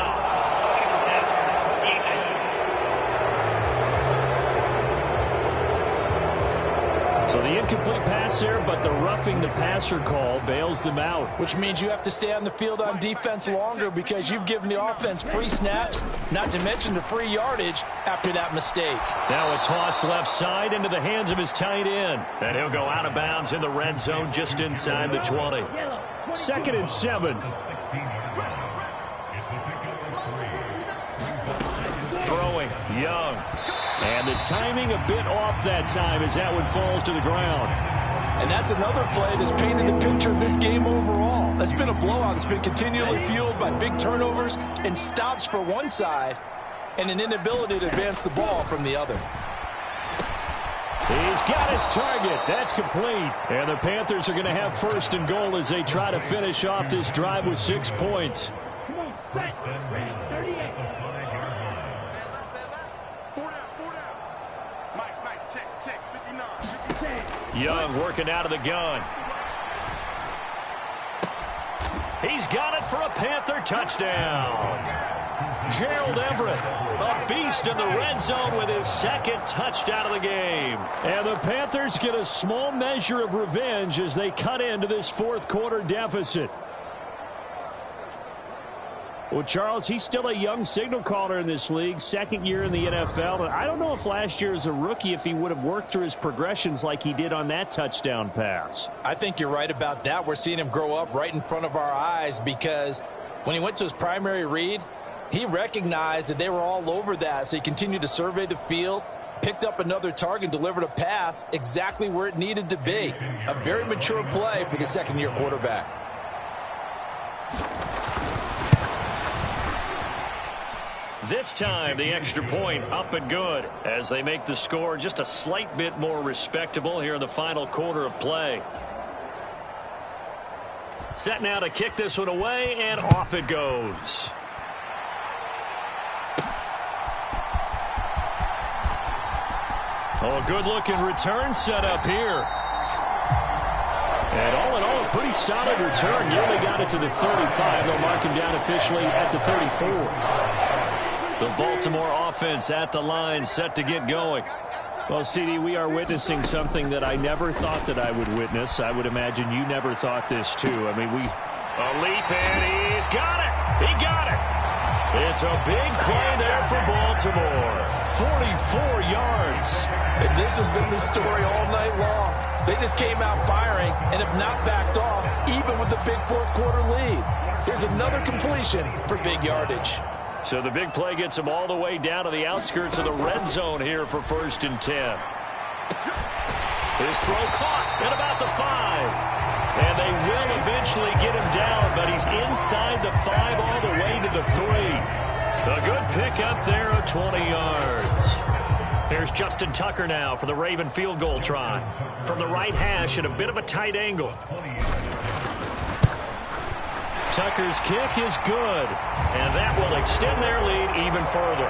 So the incomplete pass there, but the roughing the passer call bails them out. Which means you have to stay on the field on defense longer because you've given the offense free snaps, not to mention the free yardage after that mistake. Now a toss left side into the hands of his tight end. And he'll go out of bounds in the red zone just inside the 20. 2nd and 7. Throwing, Young. And the timing a bit off that time as that one falls to the ground. And that's another play that's painted the picture of this game overall. It's been a blowout. It's been continually fueled by big turnovers and stops for one side and an inability to advance the ball from the other. He's got his target. That's complete. And the Panthers are going to have 1st and goal as they try to finish off this drive with 6 points. Young working out of the gun. He's got it for a Panther touchdown. Gerald Everett, a beast in the red zone with his 2nd touchdown of the game. And the Panthers get a small measure of revenge as they cut into this 4th quarter deficit. Well, Charles, he's still a young signal caller in this league, second year in the NFL. And I don't know if last year as a rookie, if he would have worked through his progressions like he did on that touchdown pass. I think you're right about that. We're seeing him grow up right in front of our eyes because when he went to his primary read, he recognized that they were all over that. So he continued to survey the field, picked up another target, delivered a pass exactly where it needed to be. A very mature play for the second-year quarterback. This time, the extra point up and good as they make the score just a slight bit more respectable here in the final quarter of play. Set now to kick this one away, and off it goes. Oh, a good-looking return set up here. And all in all, a pretty solid return. Nearly got it to the 35. They'll mark him down officially at the 34. The Baltimore offense at the line, set to get going. Well, CD, we are witnessing something that I never thought that I would witness. I would imagine you never thought this, too. I mean, A leap, and he's got it. He got it. It's a big play there for Baltimore. 44 yards. And this has been the story all night long. They just came out firing and have not backed off, even with the big fourth-quarter lead. Here's another completion for big yardage. So the big play gets him all the way down to the outskirts of the red zone here for 1st and 10. His throw caught at about the 5. And they will eventually get him down, but he's inside the 5 all the way to the 3. A good pick up there of 20 yards. Here's Justin Tucker now for the Raven field goal try. From the right hash at a bit of a tight angle. Tucker's kick is good, and that will extend their lead even further.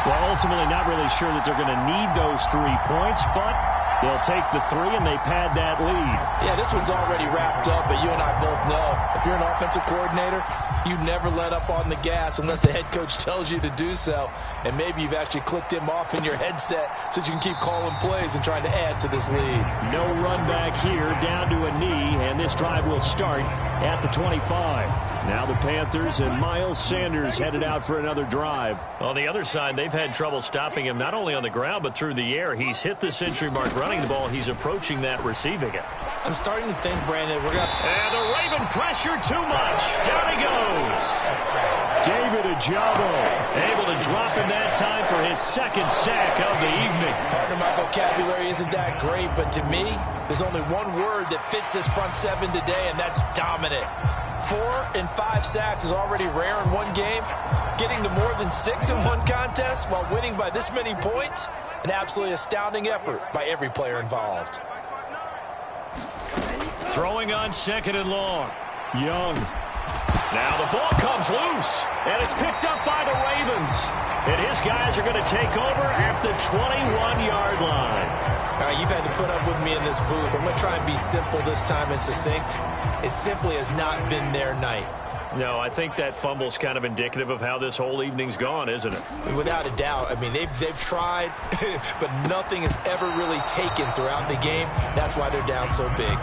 Well, ultimately not really sure that they're going to need those 3 points, but they'll take the 3 and they pad that lead. Yeah, this one's already wrapped up, but you and I both know if you're an offensive coordinator, you never let up on the gas unless the head coach tells you to do so. And maybe you've actually clicked him off in your headset so you can keep calling plays and trying to add to this lead. No run back here, down to a knee, and this drive will start at the 25. Now the Panthers and Miles Sanders headed out for another drive. On the other side, they've had trouble stopping him not only on the ground but through the air. He's hit the century mark running the ball. He's approaching that receiving it. I'm starting to think, Brandon, we're going to... And the Raven pressure too much. Down he goes. David Ajabo able to drop him that time for his 2nd sack of the evening. Part of my vocabulary isn't that great, but to me, there's only one word that fits this front 7 today, and that's dominant. 4 and 5 sacks is already rare in one game. Getting to more than 6 in one contest while winning by this many points, an absolutely astounding effort by every player involved. Throwing on 2nd and long. Young. Now the ball comes loose, and it's picked up by the Ravens. And his guys are going to take over at the 21-yard line. All right, you've had to put up with me in this booth. I'm going to try and be simple this time and succinct. It simply has not been their night. No, I think that fumble's kind of indicative of how this whole evening's gone, isn't it? Without a doubt. I mean, they've tried, but nothing has ever really taken throughout the game. That's why they're down so big.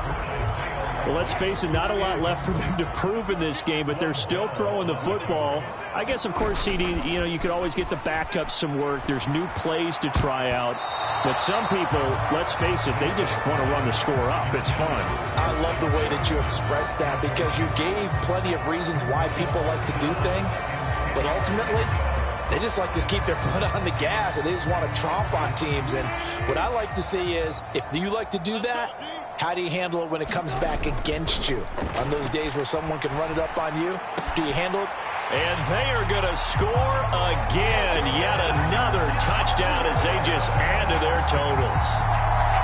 Well, let's face it, not a lot left for them to prove in this game, but they're still throwing the football. I guess, of course, CD, you could always get the backup some work. There's new plays to try out. But some people, let's face it, they just want to run the score up. It's fun. I love the way that you expressed that because you gave plenty of reasons why people like to do things. But ultimately, they just like to keep their foot on the gas, and they just want to tromp on teams. And what I like to see is, if you like to do that, how do you handle it when it comes back against you? On those days where someone can run it up on you, do you handle it? And they are going to score again. Yet another touchdown as they just add to their totals.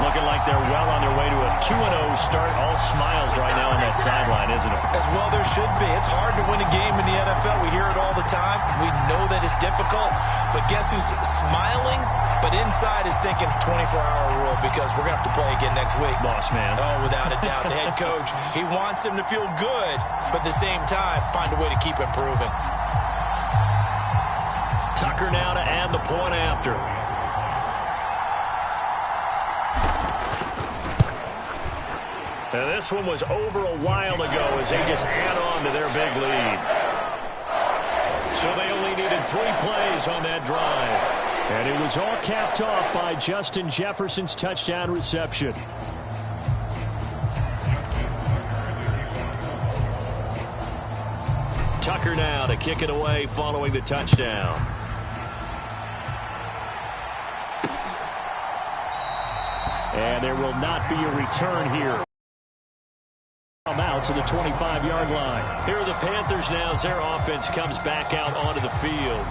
Looking like they're well on their way to a 2-0 start. All smiles right now on that sideline, isn't it? As well there should be. It's hard to win a game in the NFL. We hear it all the time. We know that it's difficult. But guess who's smiling? But inside is thinking 24-hour rule because we're going to have to play again next week. Boss man. Oh, without a doubt. The head coach, he wants them to feel good, but at the same time, find a way to keep improving. Tucker now to add the point after. And this one was over a while ago as they just add on to their big lead. So they only needed 3 plays on that drive. And it was all capped off by Justin Jefferson's touchdown reception. Tucker now to kick it away following the touchdown. And there will not be a return here. Come out to the 25-yard line. Here are the Panthers now as their offense comes back out onto the field.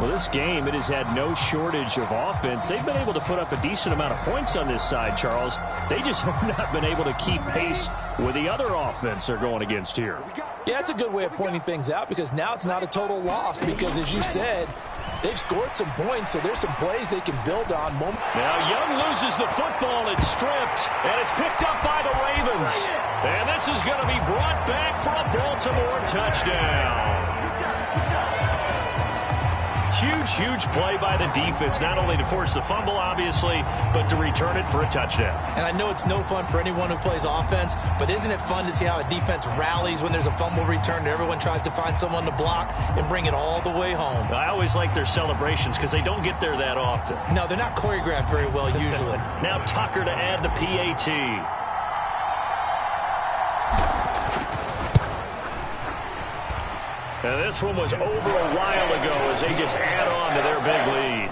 Well, this game, it has had no shortage of offense. They've been able to put up a decent amount of points on this side, Charles. They just have not been able to keep pace with the other offense they're going against here. Yeah, it's a good way of pointing things out because now it's not a total loss because, as you said, they've scored some points, so there's some plays they can build on. Now Young loses the football. It's stripped, and it's picked up by the Ravens. And this is going to be brought back for a Baltimore touchdown. Huge play by the defense, not only to force the fumble, obviously, but to return it for a touchdown. And I know it's no fun for anyone who plays offense, but isn't it fun to see how a defense rallies when there's a fumble return and everyone tries to find someone to block and bring it all the way home? I always like their celebrations because they don't get there that often. No, they're not choreographed very well usually. Now Tucker to add the PAT. And this one was over a while ago as they just add on to their big lead.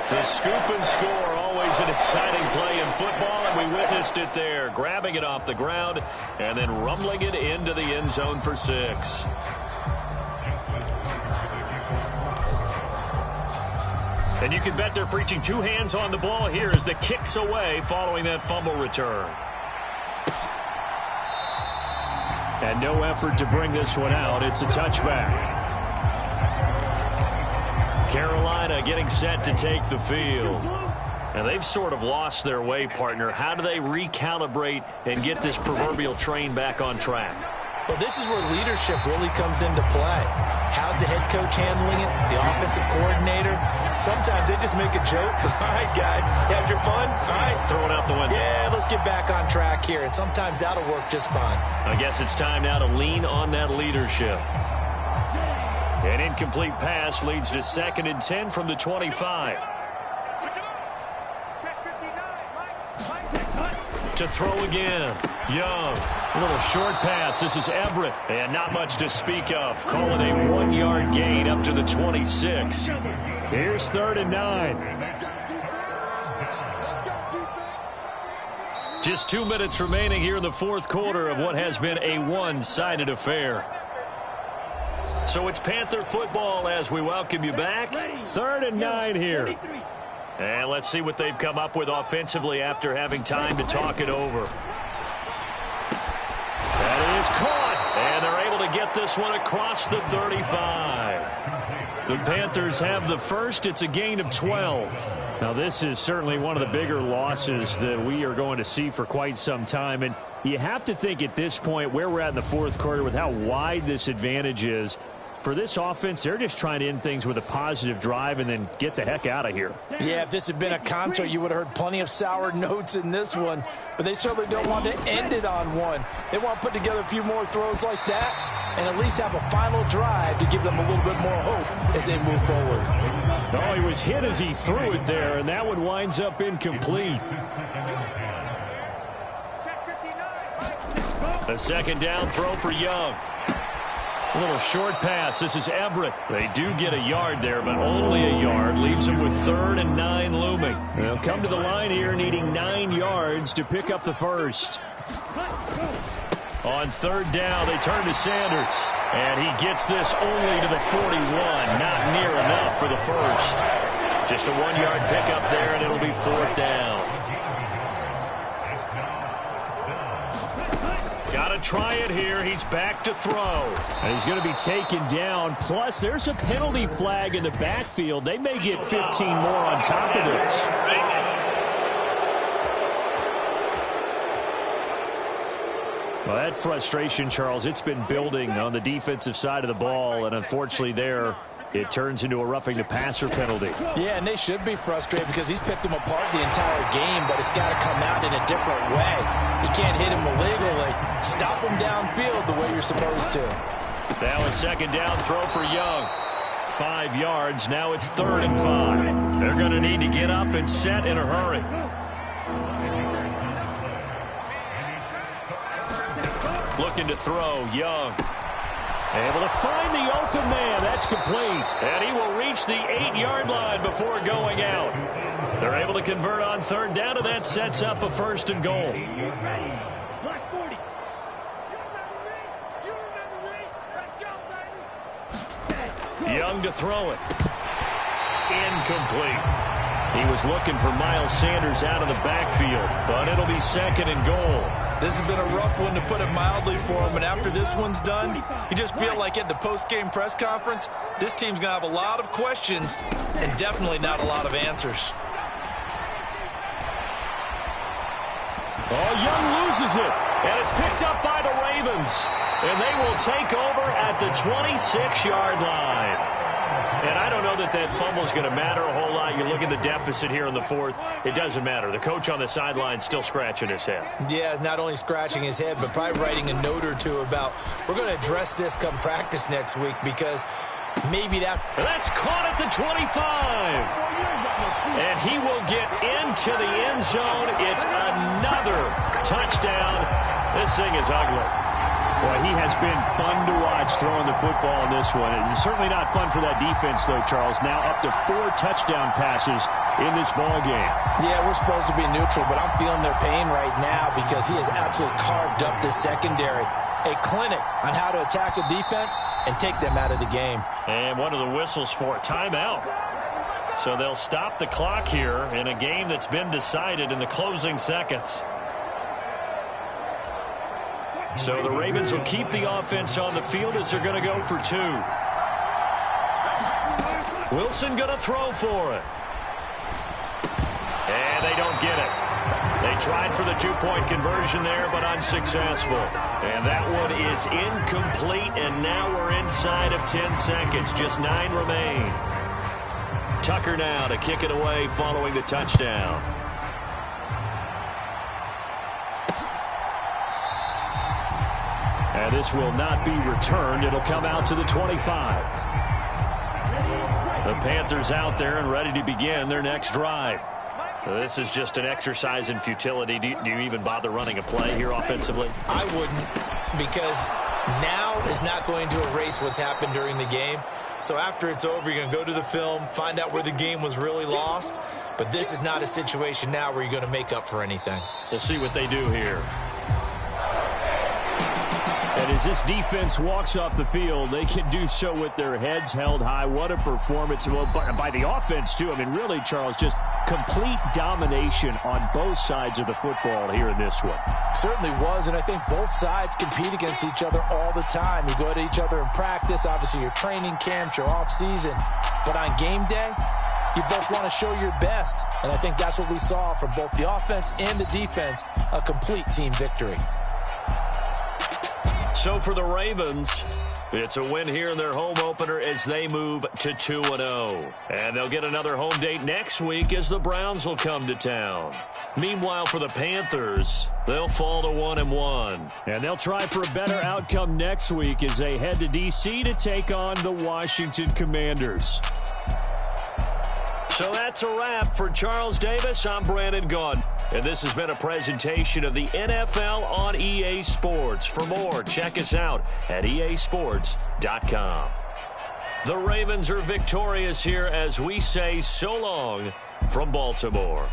The scoop and score, always an exciting play in football, and we witnessed it there. Grabbing it off the ground and then rumbling it into the end zone for 6. And you can bet they're preaching 2 hands on the ball here as the kick's away following that fumble return. And no effort to bring this one out. It's a touchback. Carolina getting set to take the field. And they've sort of lost their way, partner. How do they recalibrate and get this proverbial train back on track? Well, this is where leadership really comes into play. How's the head coach handling it? The offensive coordinator? Sometimes they just make a joke. All right, guys, you had your fun? All right. Throw it out the window. Yeah, let's get back on track here. And sometimes that'll work just fine. I guess it's time now to lean on that leadership. An incomplete pass leads to 2nd and 10 from the 25. To throw again. Young. A little short pass. This is Everett. And not much to speak of. Call it a 1-yard gain up to the 26. Here's 3rd and 9. Just 2 minutes remaining here in the 4th quarter of what has been a one-sided affair. So it's Panther football as we welcome you back. 3rd and 9 here. And let's see what they've come up with offensively after having time to talk it over. That is caught. And they're able to get this one across the 35. The Panthers have the first. It's a gain of 12. Now, this is certainly one of the bigger losses that we are going to see for quite some time. And you have to think at this point where we're at in the 4th quarter with how wide this advantage is. For this offense, they're just trying to end things with a positive drive and then get the heck out of here. Yeah, if this had been a contra, you would have heard plenty of sour notes in this one. But they certainly don't want to end it on one. They want to put together a few more throws like that and at least have a final drive to give them a little bit more hope as they move forward. Oh, he was hit as he threw it there, and that one winds up incomplete. A 2nd down throw for Young. A little short pass. This is Everett. They do get a yard there, but only a yard. Leaves them with 3rd and 9 looming. They'll come to the line here needing 9 yards to pick up the first. On 3rd down, they turn to Sanders. And he gets this only to the 41. Not near enough for the first. Just a 1-yard pickup there, and it'll be 4th down. Got to try it here. He's back to throw. And he's going to be taken down. Plus, there's a penalty flag in the backfield. They may get 15 more on top of this. Well, that frustration, Charles, it's been building on the defensive side of the ball. And unfortunately there, it turns into a roughing the passer penalty. Yeah, and they should be frustrated because he's picked them apart the entire game, but it's got to come out in a different way. You can't hit him illegally. Stop him downfield the way you're supposed to. Now a second down throw for Young. 5 yards. Now it's 3rd and 5. They're going to need to get up and set in a hurry. Looking to throw, Young. Able to find the open man. That's complete. And he will reach the 8-yard line before going out. They're able to convert on 3rd down, and that sets up a 1st and goal. Young to throw it. Incomplete. He was looking for Miles Sanders out of the backfield, but it'll be 2nd and goal. This has been a rough one, to put it mildly, for him. And after this one's done, you just feel like at the post-game press conference, this team's going to have a lot of questions and definitely not a lot of answers. Oh, Young loses it, and it's picked up by the Ravens. And they will take over at the 26-yard line. And I don't know that that fumble is going to matter a whole lot. You look at the deficit here in the 4th. It doesn't matter. The coach on the sideline still scratching his head. Yeah, not only scratching his head, but probably writing a note or two about, we're going to address this come practice next week, because maybe that's caught at the 25. And he will get into the end zone. It's another touchdown. This thing is ugly. Boy, he has been fun to watch throwing the football in this one. It's certainly not fun for that defense, though, Charles. Now up to 4 touchdown passes in this ball game. Yeah, we're supposed to be neutral, but I'm feeling their pain right now because he has absolutely carved up this secondary. A clinic on how to attack a defense and take them out of the game. And one of the whistles for a timeout. So they'll stop the clock here in a game that's been decided in the closing seconds. So the Ravens will keep the offense on the field as they're going to go for 2. Wilson going to throw for it. And they don't get it. They tried for the 2-point conversion there, but unsuccessful. And that one is incomplete, and now we're inside of 10 seconds. Just 9 remain. Tucker now to kick it away following the touchdown. And this will not be returned. It'll come out to the 25. The Panthers out there and ready to begin their next drive. This is just an exercise in futility. Do you even bother running a play here offensively? I wouldn't, because now is not going to erase what's happened during the game. So after it's over, you're going to go to the film, find out where the game was really lost. But this is not a situation now where you're going to make up for anything. We'll see what they do here. And as this defense walks off the field, they can do so with their heads held high. What a performance. Well, by the offense, too. I mean, really, Charles, just complete domination on both sides of the football here in this one. Certainly was, and I think both sides compete against each other all the time. You go at each other in practice, obviously your training camps, your off-season. But on game day, you both want to show your best. And I think that's what we saw from both the offense and the defense, a complete team victory. So for the Ravens, it's a win here in their home opener as they move to 2-0. And they'll get another home date next week as the Browns will come to town. Meanwhile, for the Panthers, they'll fall to 1-1. And they'll try for a better outcome next week as they head to D.C. to take on the Washington Commanders. So that's a wrap for Charles Davis. I'm Brandon Gaudin. And this has been a presentation of the NFL on EA Sports. For more, check us out at easports.com. The Ravens are victorious here as we say so long from Baltimore.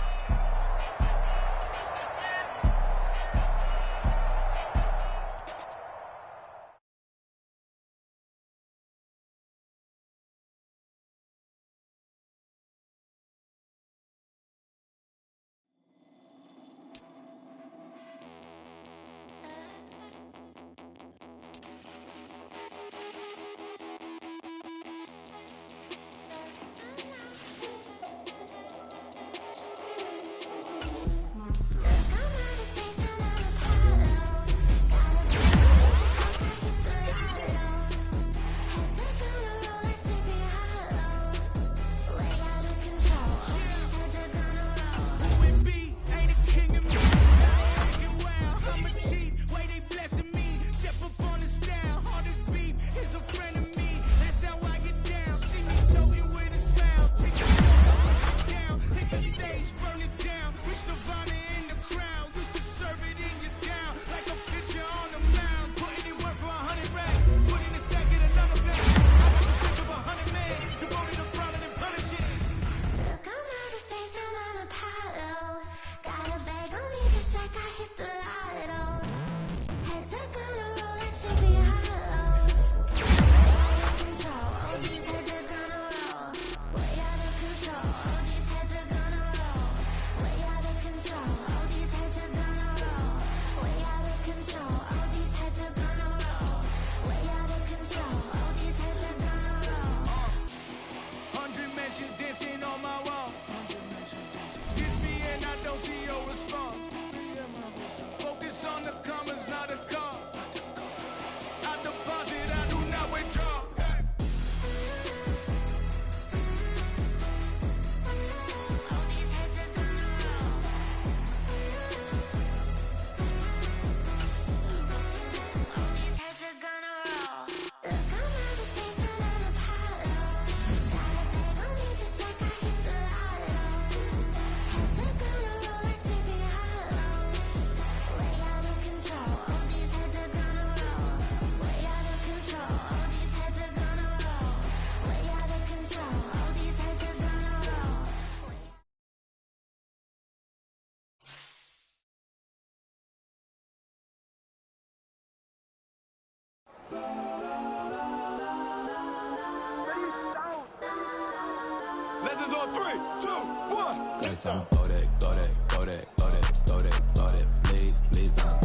Cause I'm go that, go that, go that, go that, go that, go that. Please, please don't.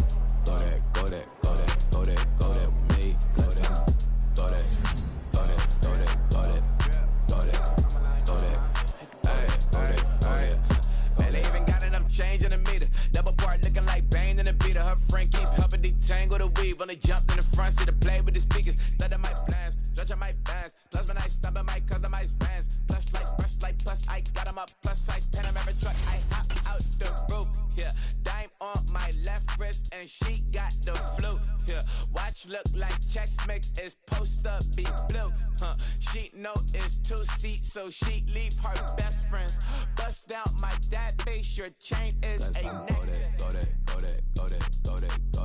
Go that, go that, go that, go that, go that with me. Cause I'm go that, go that, go that, go that, go that, go that, go that, go that. Man, they even got enough change in the meter. Double part looking like Bane in the beater. Her friend keep helping detangle the weave. When they jumped in the front seat to play with the speakers. Let my plans, stretch on my bands. Plus when I stumble my customized vans. Plus like brush like plus I got them up. Plus size Panamera truck. I hop out the roof. Yeah, dime on my left wrist and she got the flu. Yeah, watch look like Chex Mix is supposed to be blue. She know it's 2 seats, so she leave her best friends. Bust out my dad face, your chain is a neck. Go that, go that, go that, go that, go that.